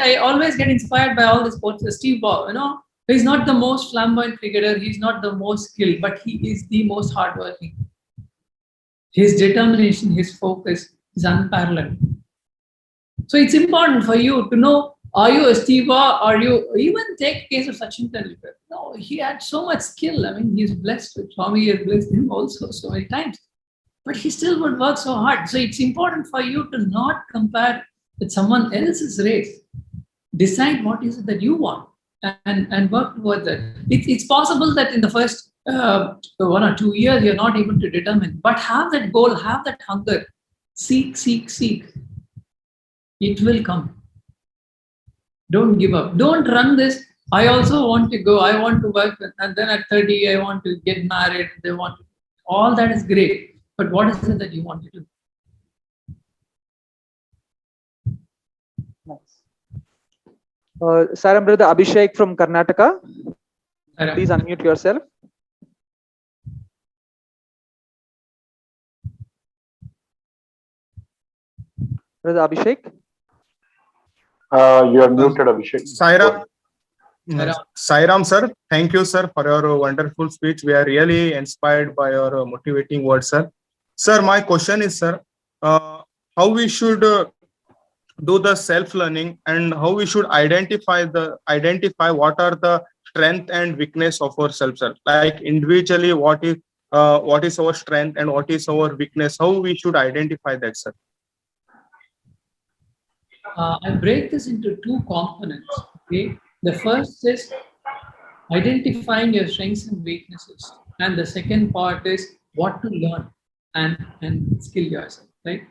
[SPEAKER 6] I always get inspired by all the sports. Steve Ball, he's not the most flamboyant cricketer. He's not the most skilled, but he is the most hardworking. His determination, his focus is unparalleled. So it's important for you to know, are you a Steve? Are you, even take case of Sachin Tendulkar? No, he had so much skill. I mean, he's blessed with Swami has blessed him also so many times. But he still would work so hard. So it's important for you to not compare with someone else's race. Decide what is it that you want and work towards it. It's possible that in the first 1 or 2 years, you're not able to determine, but have that goal, have that hunger. Seek, seek, seek. It will come. Don't give up. Don't run this. I also want to go. I want to work. And then at 30, I want to get married. They want to. All that is great. But what is it that you want to do?
[SPEAKER 10] Nice. Sairam brother Abhishek from Karnataka.
[SPEAKER 6] Sairam.
[SPEAKER 10] Please unmute yourself. Brother Abhishek.
[SPEAKER 7] You are muted, Abhishek.
[SPEAKER 11] Sairam sir, thank you sir for your wonderful speech. We are really inspired by your motivating words, sir. Sir, my question is, sir, how we should do the self-learning and how we should identify what are the strength and weakness of ourselves, sir. Like individually, what is our strength and what is our weakness? How we should identify that, sir?
[SPEAKER 6] I break this into two components. Okay, the first is identifying your strengths and weaknesses, and the second part is what to learn and skill yourself. Right?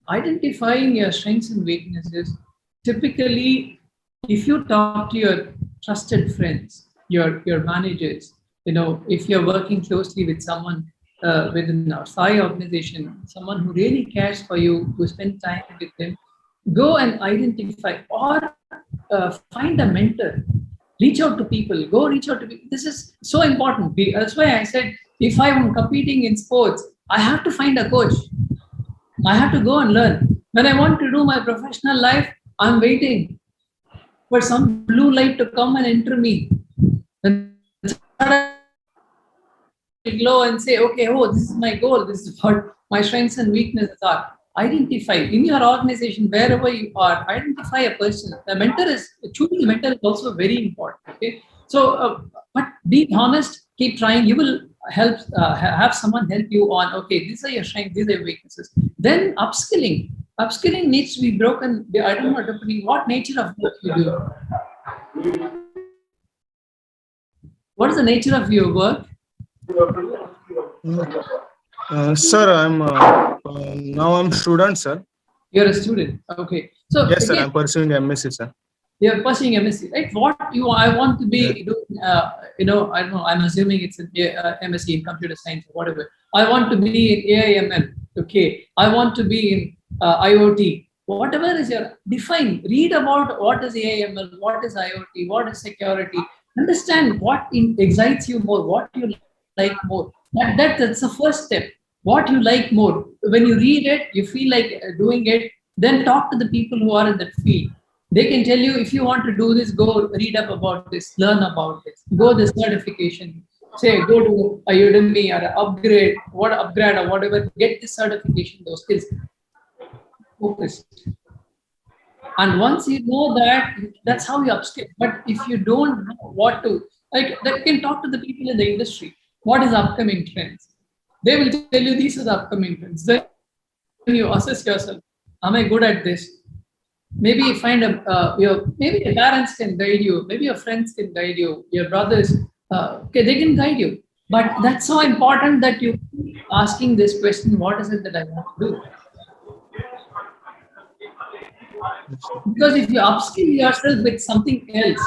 [SPEAKER 6] Identifying your strengths and weaknesses. Typically, if you talk to your trusted friends, your managers, if you're working closely with someone within our SAI organization, someone who really cares for you, who spend time with them, go and identify or find a mentor. Reach out to people. Go reach out to people. This is so important. That's why I said, if I'm competing in sports, I have to find a coach. I have to go and learn. When I want to do my professional life, I'm waiting for some blue light to come and enter me. And I glow and say, okay, this is my goal. This is what my strengths and weaknesses are. Identify in your organization, wherever you are, identify a person. Choosing a mentor is also very important. Okay. So, but be honest, keep trying. You will help, have someone help you on, okay, these are your strengths, these are your weaknesses. Then upskilling. Upskilling needs to be broken. I don't know what nature of work you do. What is the nature of your work?
[SPEAKER 11] Sir, I'm now I'm student, sir.
[SPEAKER 6] You're a student. Okay. So
[SPEAKER 11] yes, sir, I'm pursuing MSc, sir.
[SPEAKER 6] You're pursuing MSc, right? I want to be doing, I don't know, I'm assuming it's an MSc in computer science or whatever. I want to be in AI/ML. Okay. I want to be in IoT. Whatever is your define, read about what is AI/ML, what is IoT, what is security. Understand what excites you more, what you like more. That's the first step. What you like more. When you read it, you feel like doing it, then talk to the people who are in that field. They can tell you, if you want to do this, go read up about this, learn about this, go the certification. Say, go to a Udemy or upgrade or whatever, get this certification, those skills. Focus. And once you know that, that's how you upskill. But if you don't know what to, that can talk to the people in the industry. What is upcoming trends? They will tell you these are the upcoming trends. Then you assess yourself. Am I good at this? Maybe find maybe your parents can guide you. Maybe your friends can guide you. Your brothers, they can guide you. But that's so important that you keep asking this question: what is it that I want to do? Because if you upskill yourself with something else,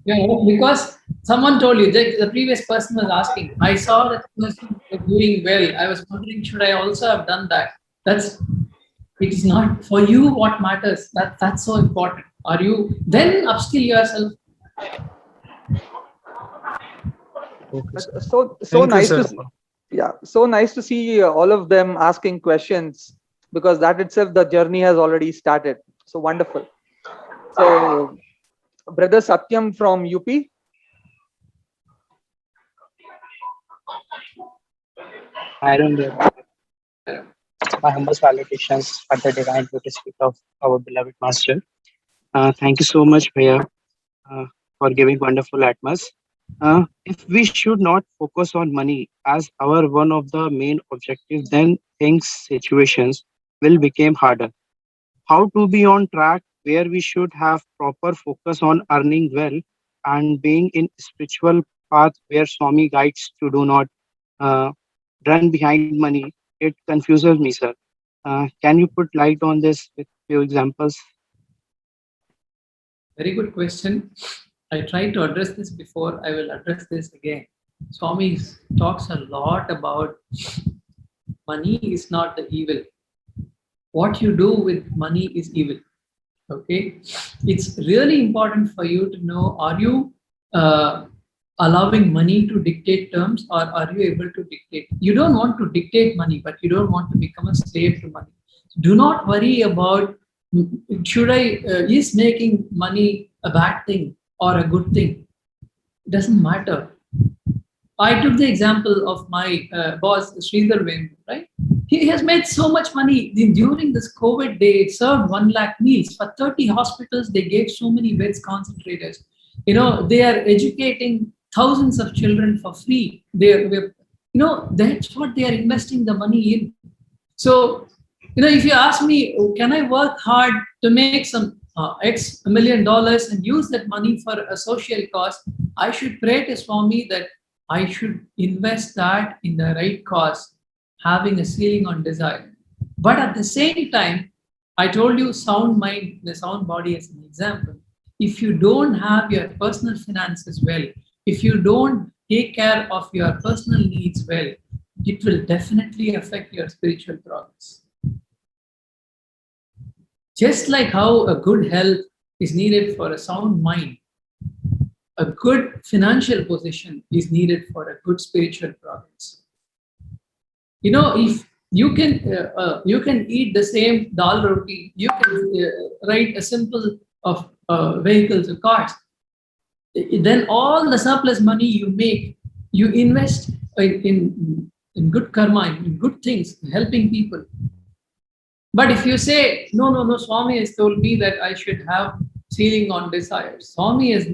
[SPEAKER 6] because someone told you, the previous person was asking, I saw that person doing well. I was wondering, should I also have done that? It is not for you what matters. That's so important. Are you then upskill yourself?
[SPEAKER 10] So nice to see, so nice to see all of them asking questions, because that itself, the journey has already started. So wonderful. So brother Satyam from UP.
[SPEAKER 15] I don't know. My humble salutations at the divine lotus feet of our beloved Master. Thank you so much, Bhaiya, for giving wonderful atmas. If we should not focus on money as our one of the main objectives, then things, situations will become harder. How to be on track where we should have proper focus on earning well and being in spiritual path where Swami guides to do not uh, run behind money, it confuses me, sir. Can you put light on this with few examples?
[SPEAKER 6] Very good question. I tried to address this before. I will address this again. Swami talks a lot about money is not the evil. What you do with money is evil. Okay, it's really important for you to know: are you allowing money to dictate terms, or are you able to dictate? You don't want to dictate money, but you don't want to become a slave to money. Do not worry about is making money a bad thing or a good thing. It doesn't matter. I took the example of my boss, Sridhar Vembu, right? He has made so much money. During this COVID, they served 1 lakh meals. For 30 hospitals, they gave so many beds concentrators. They are educating thousands of children for free. That's what they are investing the money in. So, if you ask me, can I work hard to make some X $1 million and use that money for a social cause, I should pray to Swami that I should invest that in the right cause, having a ceiling on desire. But at the same time, I told you sound mind, the sound body as an example. If you don't have your personal finances well, if you don't take care of your personal needs well, it will definitely affect your spiritual progress. Just like how a good health is needed for a sound mind, a good financial position is needed for a good spiritual progress. If you can eat the same dal roti, you can ride a simple of vehicles or cars. Then all the surplus money you make, you invest in good karma, in good things, helping people. But if you say, no, Swami has told me that I should have ceiling on desires. Swami is,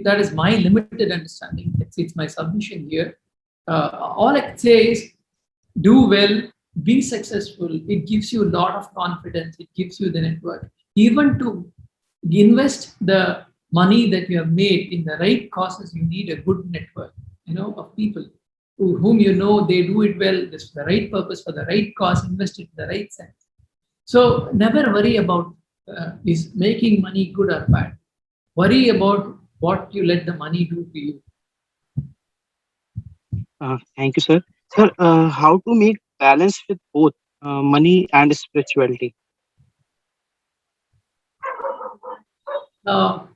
[SPEAKER 6] that is my limited understanding. It's my submission here. All I can say is, do well, be successful. It gives you a lot of confidence. It gives you the network. Even to invest the money that you have made in the right causes, you need a good network, of people whom they do it well, this for the right purpose, for the right cause, invest it in the right sense. So never worry about is making money good or bad. Worry about what you let the money do to you.
[SPEAKER 15] Thank you, sir. Sir, how to make balance with both money and spirituality?
[SPEAKER 6] The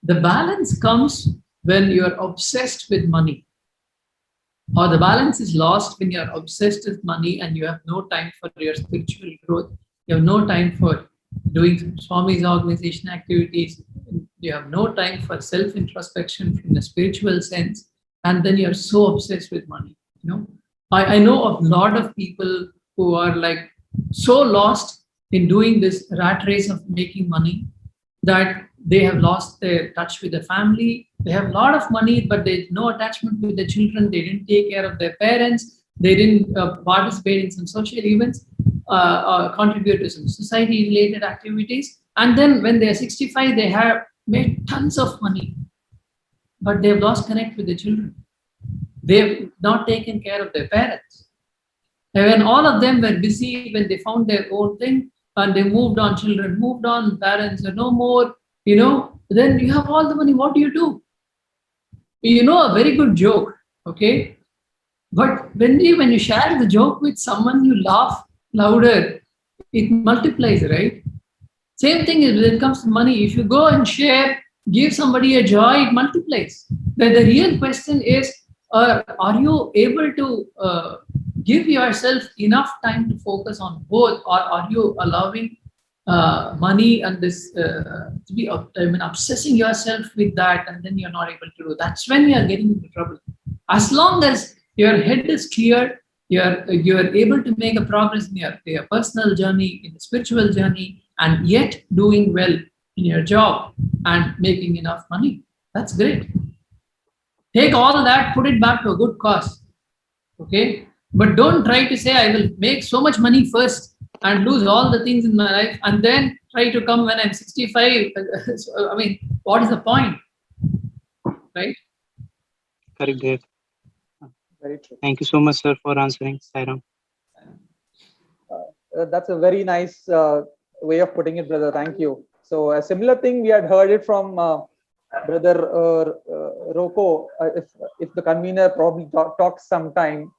[SPEAKER 6] balance comes when you are obsessed with money. Or the balance is lost when you are obsessed with money and you have no time for your spiritual growth. You have no time for doing Swami's organization activities. You have no time for self-introspection in a spiritual sense. And then you're so obsessed with money. I know of a lot of people who are like so lost in doing this rat race of making money that they have lost their touch with the family. They have a lot of money, but there's no attachment with the children. They didn't take care of their parents. They didn't participate in some social events, contribute to some society-related activities. And then when they're 65, they have made tons of money, but they've lost connect with the children. They've not taken care of their parents. And when all of them were busy, when they found their own thing, and they moved on, children moved on, parents are no more, then you have all the money. What do? A very good joke, okay? But when you share the joke with someone, you laugh louder, it multiplies, right? Same thing is when it comes to money. If you go and share, give somebody a joy, it multiplies. But the real question is, are you able to give yourself enough time to focus on both, or are you allowing money and this to be obsessing yourself with that, and then you're not able to do? That's when you are getting into trouble. As long as your head is clear, you're able to make a progress in your personal journey, in the spiritual journey, and yet doing well in your job and making enough money. That's great. Take all that, put it back to a good cause. Okay? But don't try to say, I will make so much money first and lose all the things in my life and then try to come when I'm 65. I mean, what is the point? Right?
[SPEAKER 15] Correct, Dev.
[SPEAKER 10] Very true.
[SPEAKER 15] Thank you so much, sir, for answering, Sairam.
[SPEAKER 10] That's a very nice way of putting it, brother. Thank you. So a similar thing, we had heard it from brother Roko. If the convener probably talks sometime,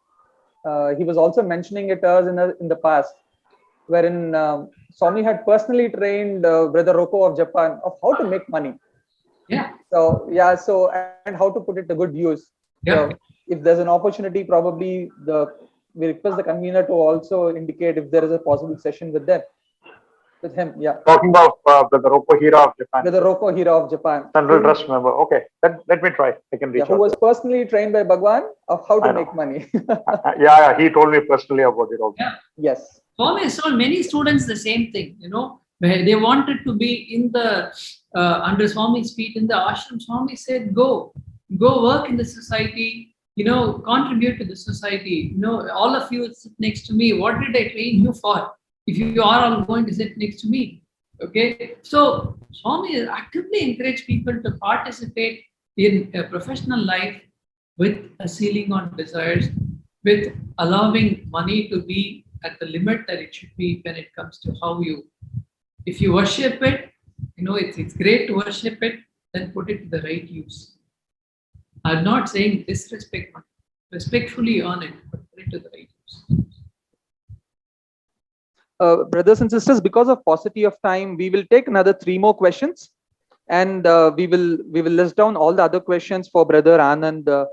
[SPEAKER 10] he was also mentioning it us in the past, wherein Swami had personally trained brother Roko of Japan of how to make money.
[SPEAKER 6] Yeah.
[SPEAKER 10] So yeah. So and how to put it to good use.
[SPEAKER 6] Yeah.
[SPEAKER 10] So, if there's an opportunity, probably we request the convener to also indicate if there is a possible session with him. Yeah.
[SPEAKER 7] Talking about the Roko Hira of Japan.
[SPEAKER 10] The Roko Hira of Japan.
[SPEAKER 7] Central Trust member. Okay, let me try. I can reach out.
[SPEAKER 10] Who was personally trained by Bhagwan of how to make money.
[SPEAKER 7] Yeah, he told me personally about it also.
[SPEAKER 6] Yeah.
[SPEAKER 10] Yes.
[SPEAKER 6] Swami told many students the same thing. They wanted to be in the under Swami's feet in the ashram. Swami said, go work in the society. Contribute to the society. All of you sit next to me. What did I train you for? If you are all going to sit next to me. Okay. So Swami actively encourage people to participate in a professional life with a ceiling on desires, with allowing money to be at the limit that it should be when it comes to if you worship it, it's great to worship it, then put it to the right use. I'm not saying disrespect, respectfully on it, but put it to the right use.
[SPEAKER 10] Brothers and sisters, because of paucity of time, we will take another 3 more questions, and we will list down all the other questions for Brother Anand to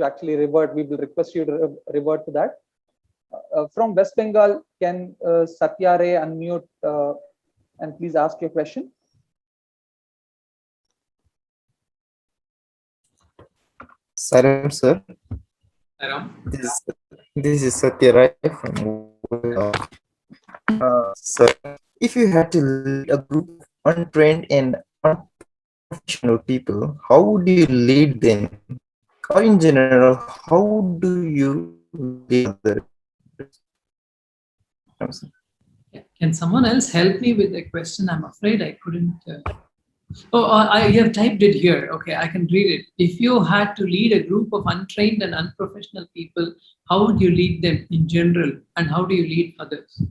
[SPEAKER 10] actually revert. We will request you to revert to that. From West Bengal, can Sathya Ray unmute and please ask your question?
[SPEAKER 16] Sairam, sir.
[SPEAKER 6] Sairam.
[SPEAKER 16] This is Sathya Ray from sir, if you had to lead a group of untrained and unprofessional people, how would you lead them? Or in general, how do you lead others?
[SPEAKER 6] Can someone else help me with the question? I'm afraid I couldn't. You have typed it here. Okay, I can read it. If you had to lead a group of untrained and unprofessional people, how would you lead them in general, and how do you lead others?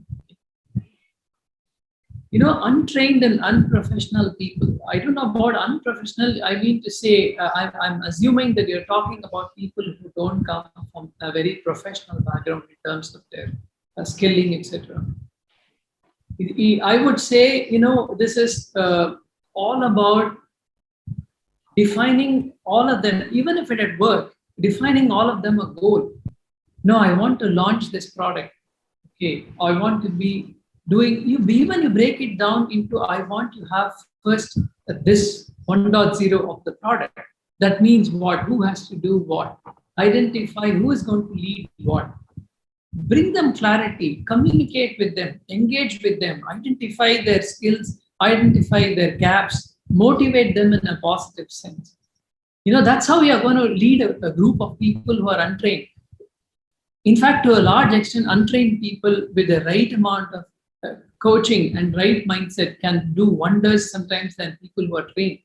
[SPEAKER 6] Untrained and unprofessional people. I don't know about unprofessional. I mean to say, I'm assuming that you're talking about people who don't come from a very professional background in terms of their skilling, etc. I would say, this is all about defining all of them, even if it at work, defining all of them a goal. No, I want to launch this product. Okay, I want to be doing, even you break it down into, I want to have first this 1.0 of the product. That means what? Who has to do what? Identify who is going to lead what. Bring them clarity, communicate with them, engage with them, identify their skills, identify their gaps, motivate them in a positive sense. That's how we are going to lead a group of people who are untrained. In fact, to a large extent, untrained people with the right amount of coaching and right mindset can do wonders sometimes than people who are trained.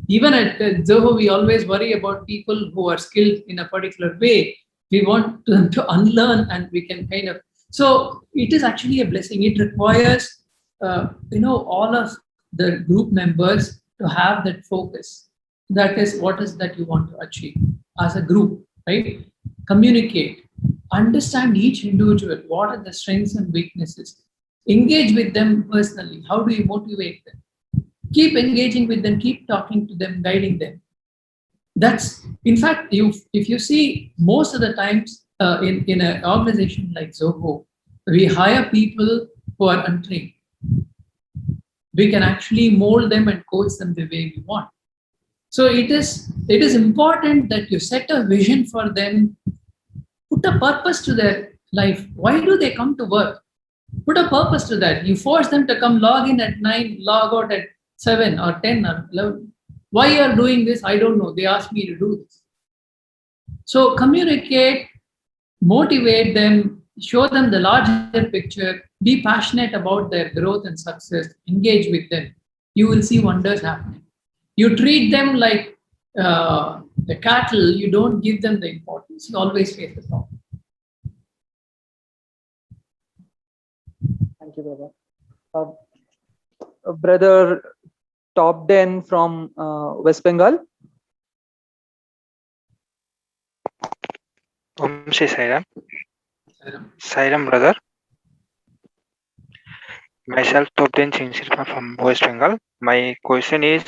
[SPEAKER 6] Even at Zoho, we always worry about people who are skilled in a particular way. We want them to unlearn, and we can so it is actually a blessing. It requires, all of the group members to have that focus. That is what is that you want to achieve as a group, right? Communicate, understand each individual. What are the strengths and weaknesses? Engage with them personally. How do you motivate them? Keep engaging with them, keep talking to them, guiding them. That's, in fact, if you see most of the times in an organization like Zoho, we hire people who are untrained. We can actually mold them and coach them the way we want. So it is important that you set a vision for them, put a purpose to their life. Why do they come to work? Put a purpose to that. You force them to come log in at 9, log out at 7 or 10 or 11. Why you are doing this? I don't know. They asked me to do this. So communicate, motivate them, show them the larger picture, be passionate about their growth and success, engage with them. You will see wonders happening. You treat them like the cattle, you don't give them the importance. You always face the problem.
[SPEAKER 10] Thank you, brother. Brother Top 10 from West Bengal.
[SPEAKER 17] Shri Sairam. Sairam, brother. Myself, Top 10 Singh from West Bengal. My question is,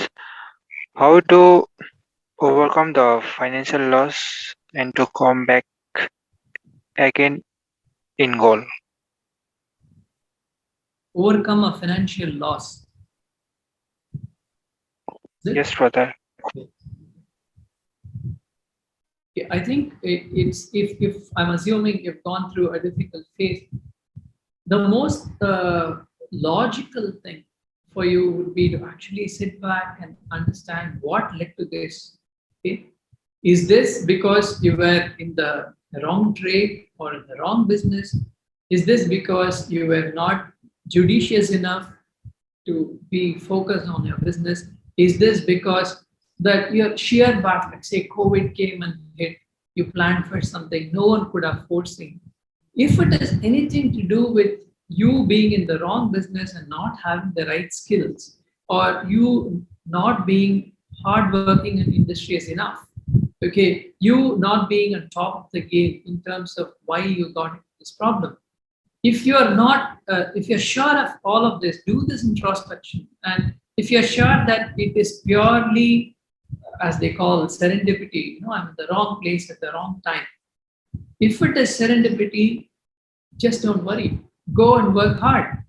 [SPEAKER 17] how to overcome the financial loss and to come back again in goal?
[SPEAKER 6] Overcome a financial loss.
[SPEAKER 17] Yes, brother.
[SPEAKER 6] I think it's if I'm assuming you've gone through a difficult phase, the most logical thing for you would be to actually sit back and understand what led to this. Okay? Is this because you were in the wrong trade or in the wrong business? Is this because you were not judicious enough to be focused on your business? Is this because that your sheer back, like say COVID came and hit, you planned for something no one could have foreseen? If it has anything to do with you being in the wrong business and not having the right skills, or you not being hardworking and industrious enough, okay, you not being on top of the game in terms of why you got into this problem. If you're not, if you're sure of all of this, do this introspection. And if you're sure that it is purely, as they call serendipity, I'm in the wrong place at the wrong time. If it is serendipity, just don't worry. Go and work hard.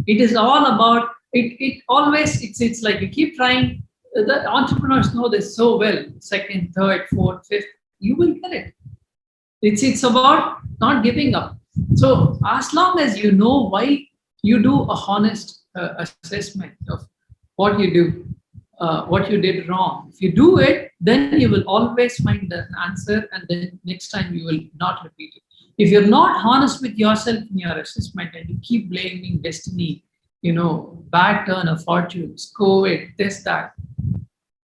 [SPEAKER 6] It is all about, it's like you keep trying. The entrepreneurs know this so well. Second, third, fourth, fifth, you will get it. It's about not giving up. So as long as you know why, you do a honest assessment of what you do, what you did wrong. If you do it, then you will always find an answer, and then next time you will not repeat it. If you're not honest with yourself in your assessment and you keep blaming destiny, bad turn of fortunes, COVID, this, that,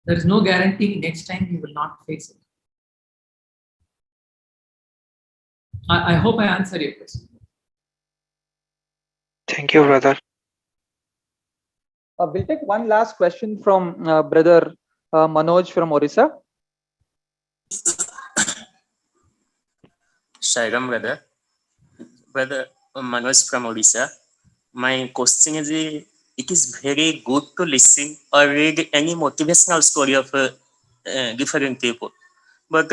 [SPEAKER 6] there is no guarantee next time you will not face it. I hope I answered your question.
[SPEAKER 17] Thank you, brother.
[SPEAKER 10] We'll take one last question from brother Manoj from Orissa.
[SPEAKER 18] Sairam, brother Manoj from Odisha. My question is, it is very good to listen or read any motivational story of different people. But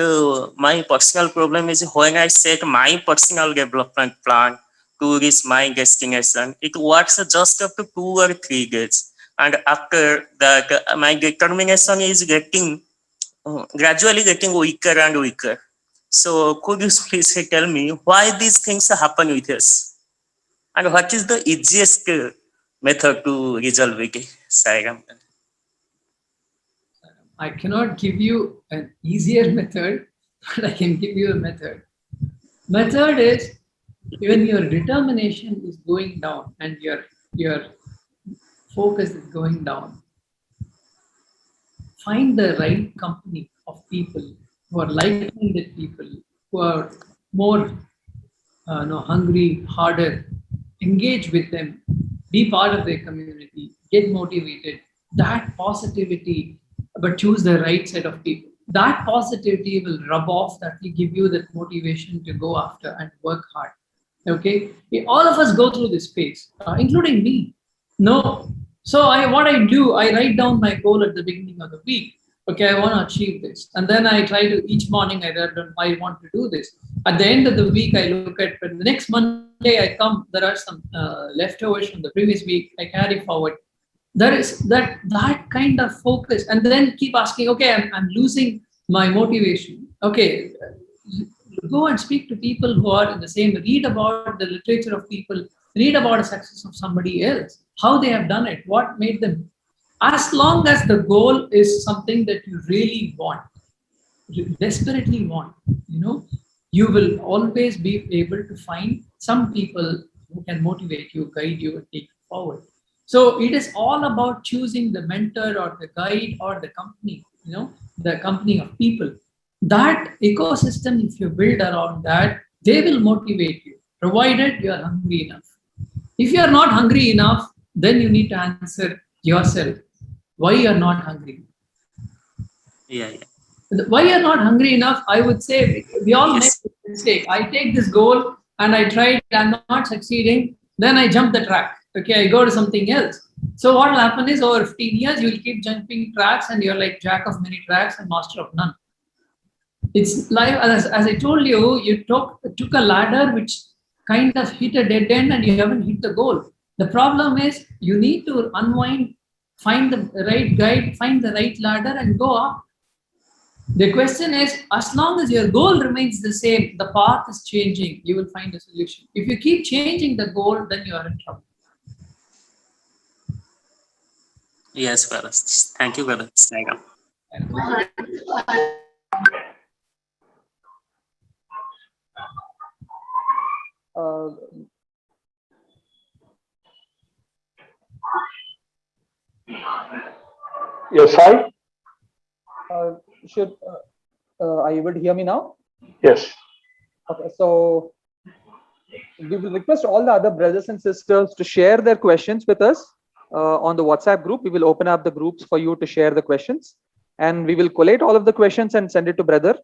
[SPEAKER 18] my personal problem is when I set my personal development plan to reach my destination, it works just up to 2 or 3 days. And after that, my determination is gradually getting weaker and weaker. So could you please tell me why these things happen with us? And what is the easiest method to resolve it, Sairam?
[SPEAKER 6] I cannot give you an easier method, but I can give you a method. Method is when your determination is going down and your focus is going down, find the right company of people who are like-minded people, who are more hungry, harder. Engage with them, be part of their community, get motivated. That positivity, but choose the right set of people. That positivity will rub off, that will give you that motivation to go after and work hard. Okay, all of us go through this phase, including me. No, so what I do, I write down my goal at the beginning of the week. Okay, I want to achieve this, and then I try to each morning I write down I want to do this. At the end of the week, I look at the next Monday I come. There are some leftovers from the previous week. I carry forward. There is that kind of focus, and then keep asking. Okay, I'm losing my motivation. Okay, Go and speak to people who are in the same, read about the literature of people, read about the success of somebody else, how they have done it, what made them. As long as the goal is something that you really want, you desperately want, you will always be able to find some people who can motivate you, guide you, and take you forward. So it is all about choosing the mentor or the guide or the company, the company of people. That ecosystem, if you build around that, they will motivate you, provided you are hungry enough. If you are not hungry enough, then you need to answer yourself why you are not hungry.
[SPEAKER 18] Yeah.
[SPEAKER 6] Why you are not hungry enough? I would say we all make a mistake. I take this goal and I tried, I'm not succeeding, then I jump the track. Okay, I go to something else. So what will happen is over 15 years, you will keep jumping tracks and you're like jack of many tracks and master of none. It's like, as I told you, you took a ladder which kind of hit a dead end and you haven't hit the goal. The problem is you need to unwind, find the right guide, find the right ladder and go up. The question is, as long as your goal remains the same, the path is changing, you will find a solution. If you keep changing the goal, then you are in trouble.
[SPEAKER 18] Yes, brother. Thank you, brother. Sairam.
[SPEAKER 7] Yes, hi.
[SPEAKER 10] Are you able to hear me now?
[SPEAKER 7] Yes.
[SPEAKER 10] Okay, so we will request all the other brothers and sisters to share their questions with us on the WhatsApp group. We will open up the groups for you to share the questions, and we will collate all of the questions and send it to brother,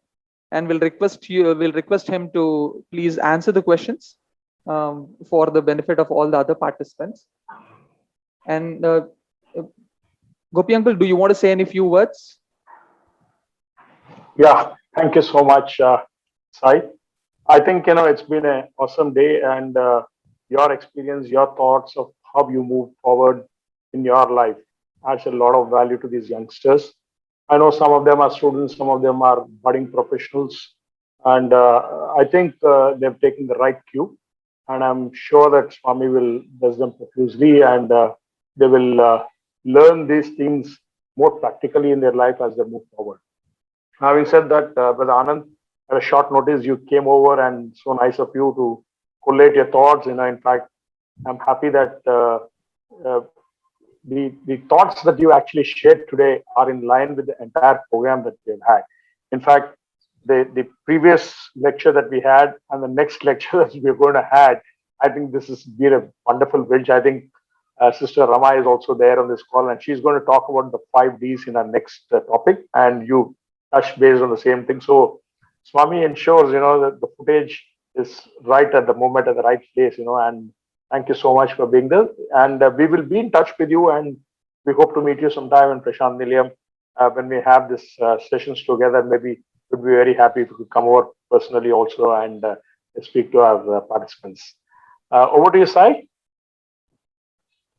[SPEAKER 10] and we'll request him to please answer the questions for the benefit of all the other participants. And Gopi uncle, do you want to say any few words?
[SPEAKER 7] Yeah, thank you so much, Sai. I think, it's been an awesome day, and your experience, your thoughts of how you move forward in your life adds a lot of value to these youngsters. I know some of them are students, some of them are budding professionals, and I think they've taken the right cue, and I'm sure that Swami will bless them profusely, and they will learn these things more practically in their life as they move forward. Having said that, Brother Anand, at a short notice, you came over, and so nice of you to collate your thoughts. In fact, I'm happy that the thoughts that you actually shared today are in line with the entire program that we've had. In fact, the previous lecture that we had and the next lecture that we're going to have, I think this has been a wonderful bridge. I think Sister Rama is also there on this call, and she's going to talk about the 5 Ds in our next topic, and you touched based on the same thing. So Swami ensures, that the footage is right at the moment, at the right place, and thank you so much for being there. And we will be in touch with you, and we hope to meet you sometime in Prashant Nilayam when we have this sessions together. Maybe we'd be very happy if you could come over personally also and speak to our participants. Over to you, Sai.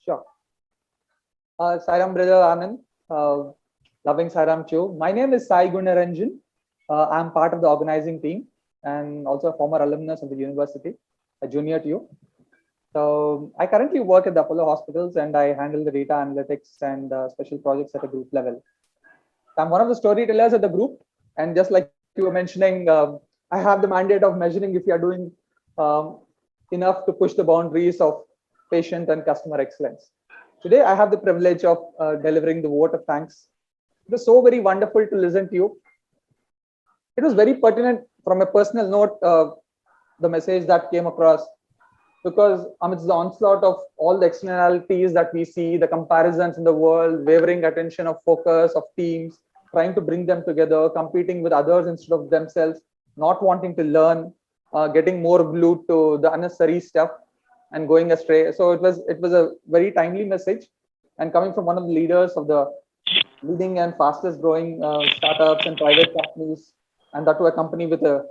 [SPEAKER 10] Sure. Sairam, brother Anand. Loving Sairam too. My name is Sai Gunaranjan. I'm part of the organizing team and also a former alumnus of the university, a junior to you. So I currently work at the Apollo hospitals, and I handle the data analytics and special projects at a group level. I'm one of the storytellers at the group, and just like you were mentioning, I have the mandate of measuring if you are doing enough to push the boundaries of patient and customer excellence. Today, I have the privilege of delivering the vote of thanks. It was so very wonderful to listen to you. It was very pertinent from a personal note, the message that came across, because amidst the onslaught of all the externalities that we see, the comparisons in the world, wavering attention of focus of teams, trying to bring them together, competing with others instead of themselves, not wanting to learn, getting more glued to the unnecessary stuff and going astray. So it was a very timely message, and coming from one of the leaders of the leading and fastest growing startups and private companies, and that to a company with a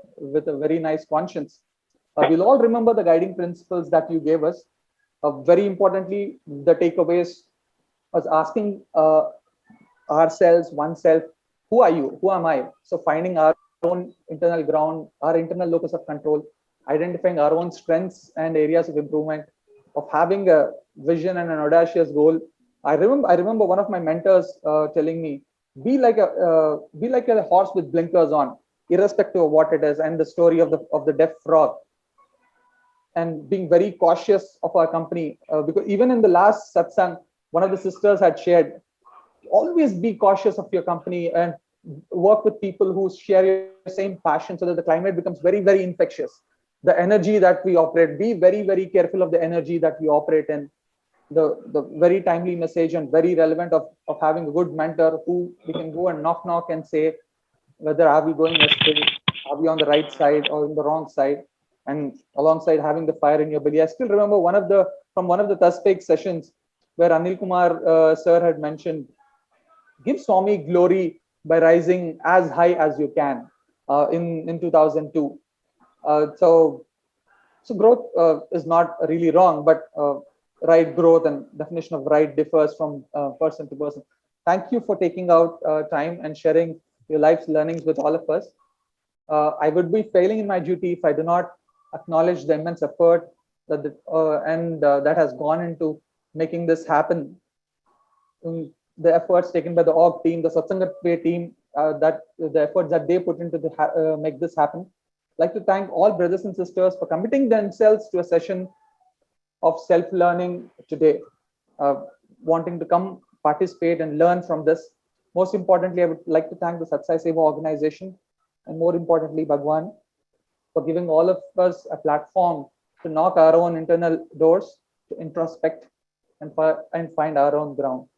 [SPEAKER 10] very nice conscience. We'll all remember the guiding principles that you gave us. Very importantly, the takeaways was asking ourselves, oneself, who are you? Who am I? So finding our own internal ground, our internal locus of control, identifying our own strengths and areas of improvement, of having a vision and an audacious goal. I remember one of my mentors telling me, be like a horse with blinkers on, irrespective of what it is, and the story of the deaf frog, and being very cautious of our company, because even in the last satsang, one of the sisters had shared, always be cautious of your company and work with people who share your same passion, so that the climate becomes very, very infectious. The energy that we operate, be very, very careful of the energy that we operate in. The very timely message and very relevant of having a good mentor who we can go and knock and say whether are we going astray, are we on the right side or in the wrong side, and alongside having the fire in your belly. I still remember from one of the Taspek sessions where Anil Kumar sir had mentioned, give Swami glory by rising as high as you can, in 2002. So growth is not really wrong, but right growth and definition of right differs from person to person. Thank you for taking out time and sharing your life's learnings with all of us. I would be failing in my duty if I do not acknowledge the immense effort that has gone into making this happen. The efforts taken by the org team, the Satsangatve team, that the efforts that they put into make this happen. I'd like to thank all brothers and sisters for committing themselves to a session of self-learning today, wanting to come participate and learn from this. Most importantly, I would like to thank the Satsai Seva organization, and more importantly, Bhagwan, for giving all of us a platform to knock our own internal doors, to introspect and find our own ground.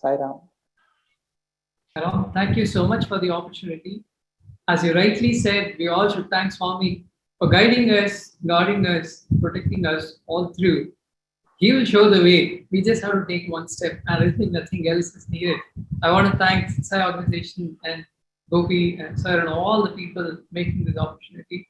[SPEAKER 10] Sairam.
[SPEAKER 6] Sairam, thank you so much for the opportunity. As you rightly said, we all should thank Swami for guiding us, guarding us, protecting us all through. He will show the way. We just have to take one step, and I think nothing else is needed. I want to thank Satsai organization and Gopi and Sir and all the people making this opportunity.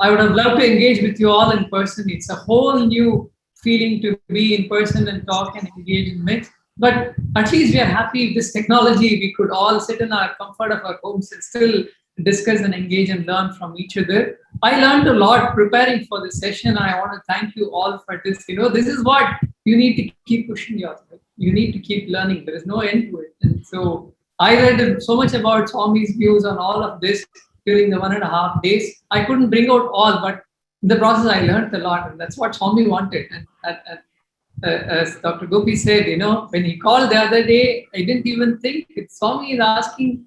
[SPEAKER 6] I would have loved to engage with you all in person. It's a whole new feeling to be in person and talk and engage in mix. But at least we are happy with this technology. We could all sit in our comfort of our homes and still discuss and engage and learn from each other. I learned a lot preparing for this session. I want to thank you all for this. This is what you need to keep pushing yourself. You need to keep learning. There is no end to it. And so I read so much about Swami's views on all of this during the 1.5 days. I couldn't bring out all, but in the process, I learned a lot. And that's what Swami wanted. And as Dr. Gopi said, when he called the other day, I didn't even think Swami is asking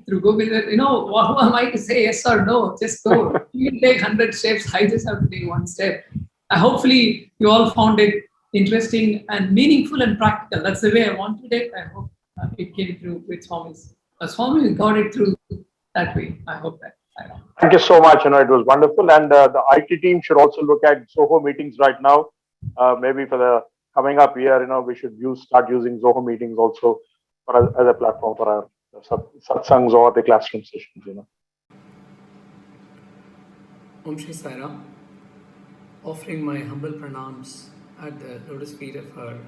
[SPEAKER 6] through Gopi, who am I to say yes or no? Just go. You can take 100 steps. I just have to take one step. Hopefully, you all found it interesting and meaningful and practical. That's the way I wanted it. I hope it came through with Swami's. Swami got it through that way. I hope that.
[SPEAKER 7] Thank you so much. It was wonderful. And the IT team should also look at Zoho meetings right now. Maybe for the coming up year, we should start using Zoho meetings also as a platform for our satsangs or the classroom sessions.
[SPEAKER 19] Om Shri Sairam, offering my humble pranams at the lotus feet of her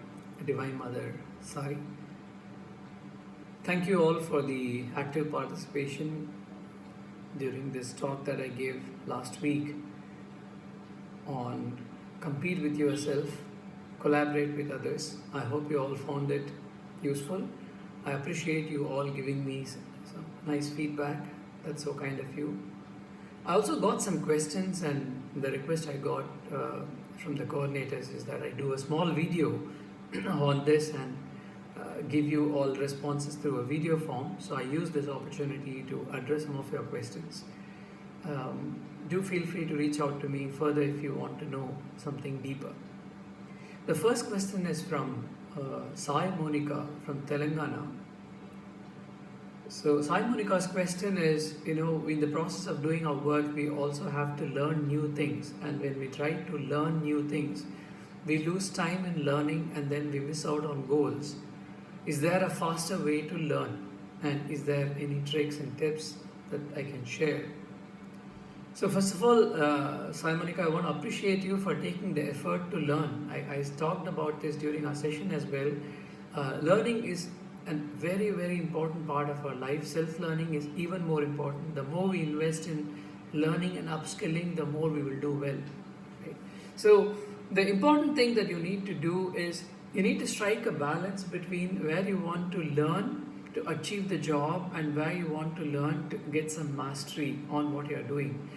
[SPEAKER 19] Divine Mother, Sai. Thank you all for the active participation during this talk that I gave last week on compete with yourself, collaborate with others. I hope you all found it useful. I appreciate you all giving me some nice feedback. That's so kind of you. I also got some questions, and the request I got from the coordinators is that I do a small video on this and give you all responses through a video form. So I use this opportunity to address some of your questions. Do feel free to reach out to me further if you want to know something deeper. The first question is from Sai Monica from Telangana. So Sai Monica's question is, in the process of doing our work, we also have to learn new things. And when we try to learn new things, we lose time in learning and then we miss out on goals. Is there a faster way to learn? And is there any tricks and tips that I can share? So first of all, Sai Monica, I want to appreciate you for taking the effort to learn. I talked about this during our session as well. Learning is a very, very important part of our life. Self-learning is even more important. The more we invest in learning and upskilling, the more we will do well. Right? So the important thing that you need to do is you need to strike a balance between where you want to learn to achieve the job and where you want to learn to get some mastery on what you're doing.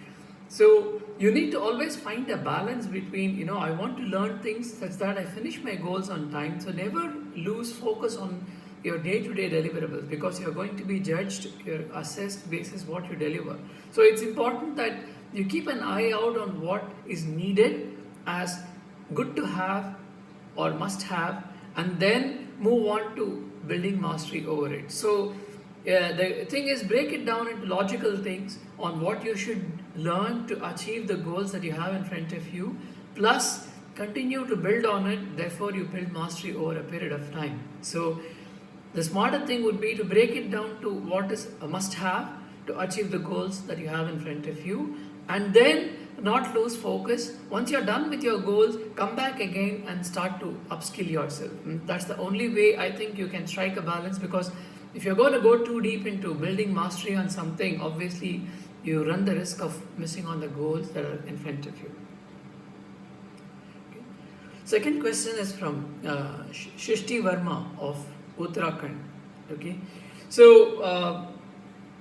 [SPEAKER 19] So you need to always find a balance between, I want to learn things such that I finish my goals on time. So never lose focus on your day-to-day deliverables, because you're going to be judged, you're assessed basis what you deliver. So it's important that you keep an eye out on what is needed as good to have or must have, and then move on to building mastery over it. So the thing is, break it down into logical things on what you should learn to achieve the goals that you have in front of you, plus continue to build on it. Therefore you build mastery over a period of time. So the smarter thing would be to break it down to what is a must have to achieve the goals that you have in front of you, and then not lose focus. Once you're done with your goals, come back again and start to upskill yourself. That's the only way I think you can strike a balance, because if you're going to go too deep into building mastery on something, obviously you run the risk of missing on the goals that are in front of you. Okay. Second question is from Shishti Verma of Uttarakhand. Okay, so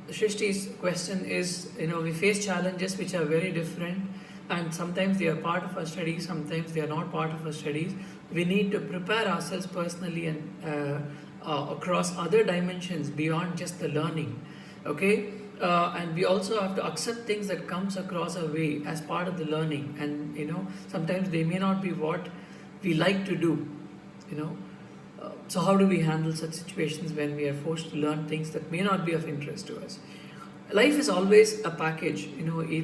[SPEAKER 19] Shishti's question is, we face challenges which are very different, and sometimes they are part of our studies, sometimes they are not part of our studies. We need to prepare ourselves personally and across other dimensions beyond just the learning. Okay, and we also have to accept things that comes across our way as part of the learning, and sometimes they may not be what we like to do. So how do we handle such situations when we are forced to learn things that may not be of interest to us? Life is always a package.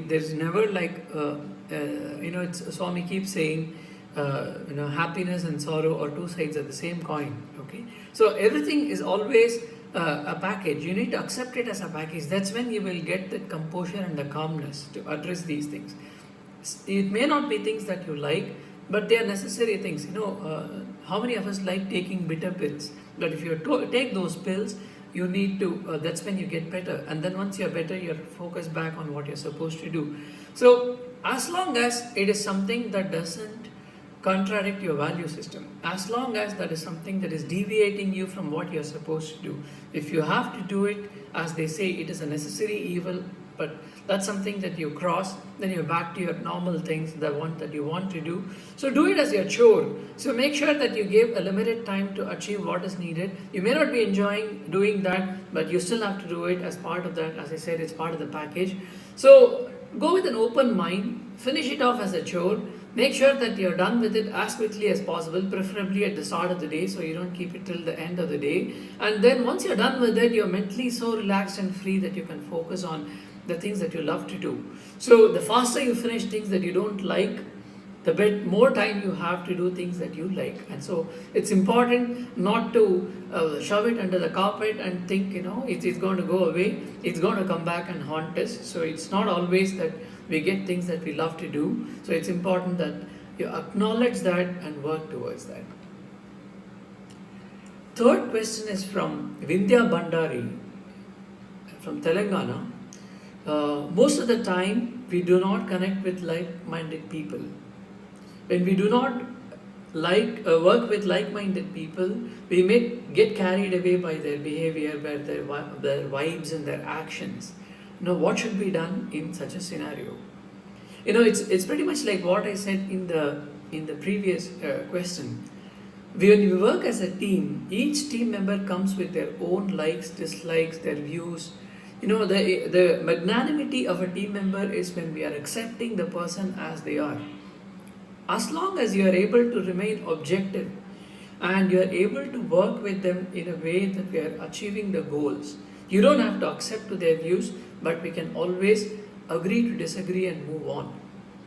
[SPEAKER 19] There's never like it's Swami keeps saying, happiness and sorrow are two sides of the same coin. Okay, so everything is always a package. You need to accept it as a package. That's when you will get the composure and the calmness to address these things. It may not be things that you like, but they are necessary things. How many of us like taking bitter pills? But if you take those pills, you need to, that's when you get better. And then once you're better, you're focused back on what you're supposed to do. So as long as it is something that doesn't contradict your value system, as long as that is something that is deviating you from what you're supposed to do, if you have to do it, as they say, it is a necessary evil, but that's something that you cross, then you're back to your normal things, the one that you want to do. So do it as your chore. So make sure that you give a limited time to achieve what is needed. You may not be enjoying doing that, but you still have to do it as part of that. As I said, it's part of the package. So go with an open mind, finish it off as a chore. Make sure that you're done with it as quickly as possible, preferably at the start of the day, so you don't keep it till the end of the day. And then once you're done with it, you're mentally so relaxed and free that you can focus on the things that you love to do. So the faster you finish things that you don't like, the bit more time you have to do things that you like. And so it's important not to shove it under the carpet and think, it's going to go away. It's going to come back and haunt us. So it's not always that we get things that we love to do. So it's important that you acknowledge that and work towards that. Third question is from Vindhya Bandari from Telangana. Most of the time, we do not connect with like-minded people. When we do not work with like-minded people, we may get carried away by their behavior, by their vibes and their actions. What should be done in such a scenario? It's pretty much like what I said in the previous question. When we work as a team, each team member comes with their own likes, dislikes, their views. The magnanimity of a team member is when we are accepting the person as they are. As long as you are able to remain objective and you are able to work with them in a way that we are achieving the goals, you don't have to accept to their views, but we can always agree to disagree and move on.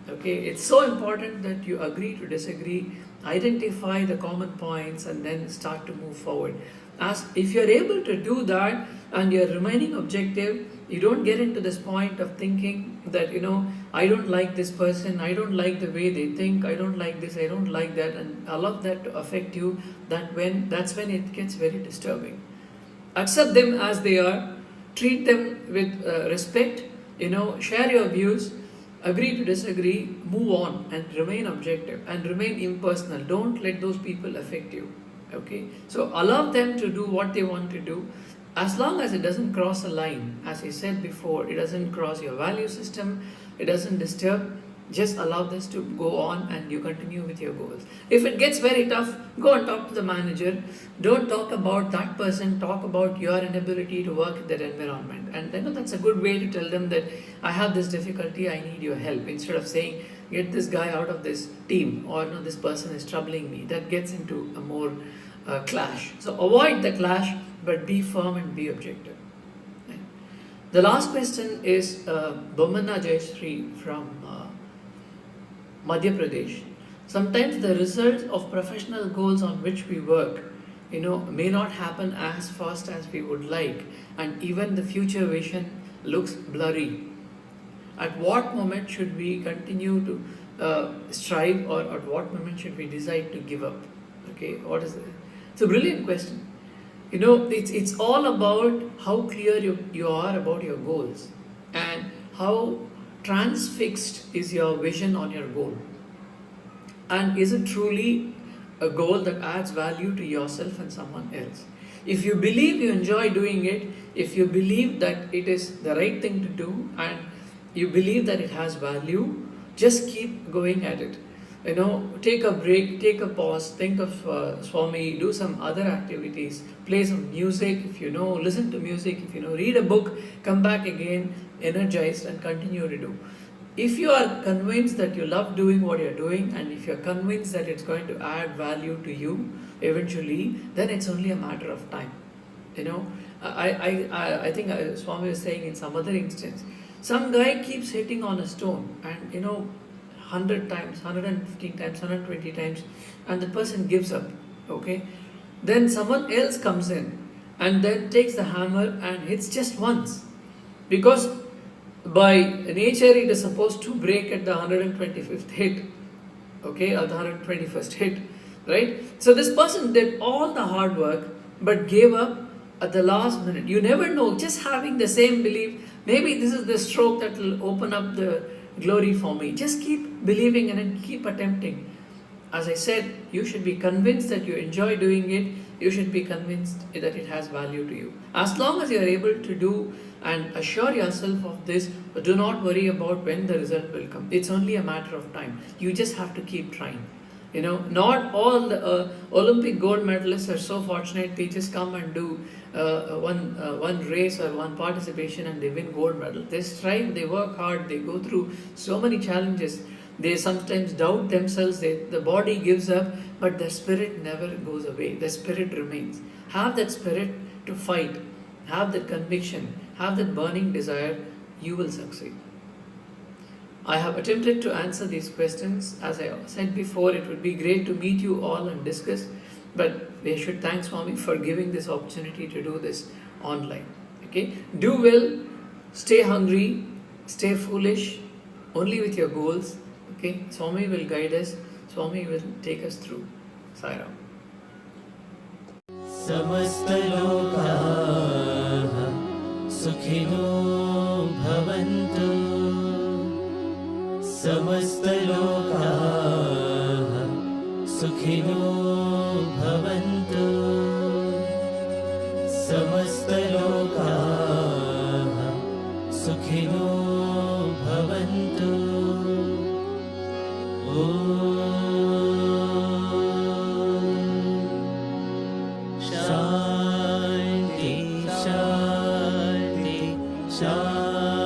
[SPEAKER 19] Okay, it's so important that you agree to disagree, identify the common points, and then start to move forward. As if you're able to do that and you're remaining objective, you don't get into this point of thinking that, I don't like this person, I don't like the way they think, I don't like this, I don't like that, and allow that to affect you. That's when it gets very disturbing. accept them as they are, treat them with respect, share your views, agree to disagree, move on and remain objective and remain impersonal. Don't let those people affect you. Okay, so allow them to do what they want to do, as long as it doesn't cross a line. As I said before, it doesn't cross your value system, it doesn't disturb. Just allow this to go on and you continue with your goals. If it gets very tough, go and talk to the manager. Don't talk about that person, talk about your inability to work in that environment. And then that's a good way to tell them that I have this difficulty, I need your help. Instead of saying, get this guy out of this team, or no, this person is troubling me. That gets into a more clash. So avoid the clash, but be firm and be objective. Right? The last question is Bomana Jayashree from Madhya Pradesh. Sometimes the results of professional goals on which we work, may not happen as fast as we would like, and even the future vision looks blurry. At what moment should we continue to strive, or at what moment should we decide to give up? Okay, what is it? It's a brilliant question. It's all about how clear you are about your goals and how transfixed is your vision on your goal, and is it truly a goal that adds value to yourself and someone else? If you believe you enjoy doing it, if you believe that it is the right thing to do, and you believe that it has value, just keep going at it. Take a break, take a pause, think of Swami, do some other activities, play some music if listen to music if read a book, come back again energized and continue to do. If you are convinced that you love doing what you're doing, and if you're convinced that it's going to add value to you eventually, then it's only a matter of time. I think Swami was saying in some other instance, some guy keeps hitting on a stone, and 100 times, 115 times, 120 times, and the person gives up. Okay, then someone else comes in and then takes the hammer and hits just once, because by nature it is supposed to break at the 125th hit, okay, or the 121st hit, right? So this person did all the hard work but gave up at the last minute. You never know, just having the same belief, maybe this is the stroke that will open up the glory for me. Just keep believing in it, keep attempting. As I said, you should be convinced that you enjoy doing it. You should be convinced that it has value to you. As long as you are able to do and assure yourself of this, do not worry about when the result will come. It's only a matter of time. You just have to keep trying. Not all the Olympic gold medalists are so fortunate they just come and do one race or one participation and they win gold medal. They strive, they work hard, they go through so many challenges. They sometimes doubt themselves, the body gives up, but the spirit never goes away. The spirit remains. Have that spirit to fight, have that conviction, have that burning desire, you will succeed. I have attempted to answer these questions. As I said before, it would be great to meet you all and discuss, but we should thank Swami for giving this opportunity to do this online. Okay, do well, stay hungry, stay foolish, only with your goals. Okay, Swami will guide us, Swami will take us through. Sairam.
[SPEAKER 2] Samastha Lokah Sukhino Bhavanthu. Samastha Lokah Sukhino Bhavanthu. Samastha Lokah Sukhino Bhavantu. Shanti, Shanti, Shanti.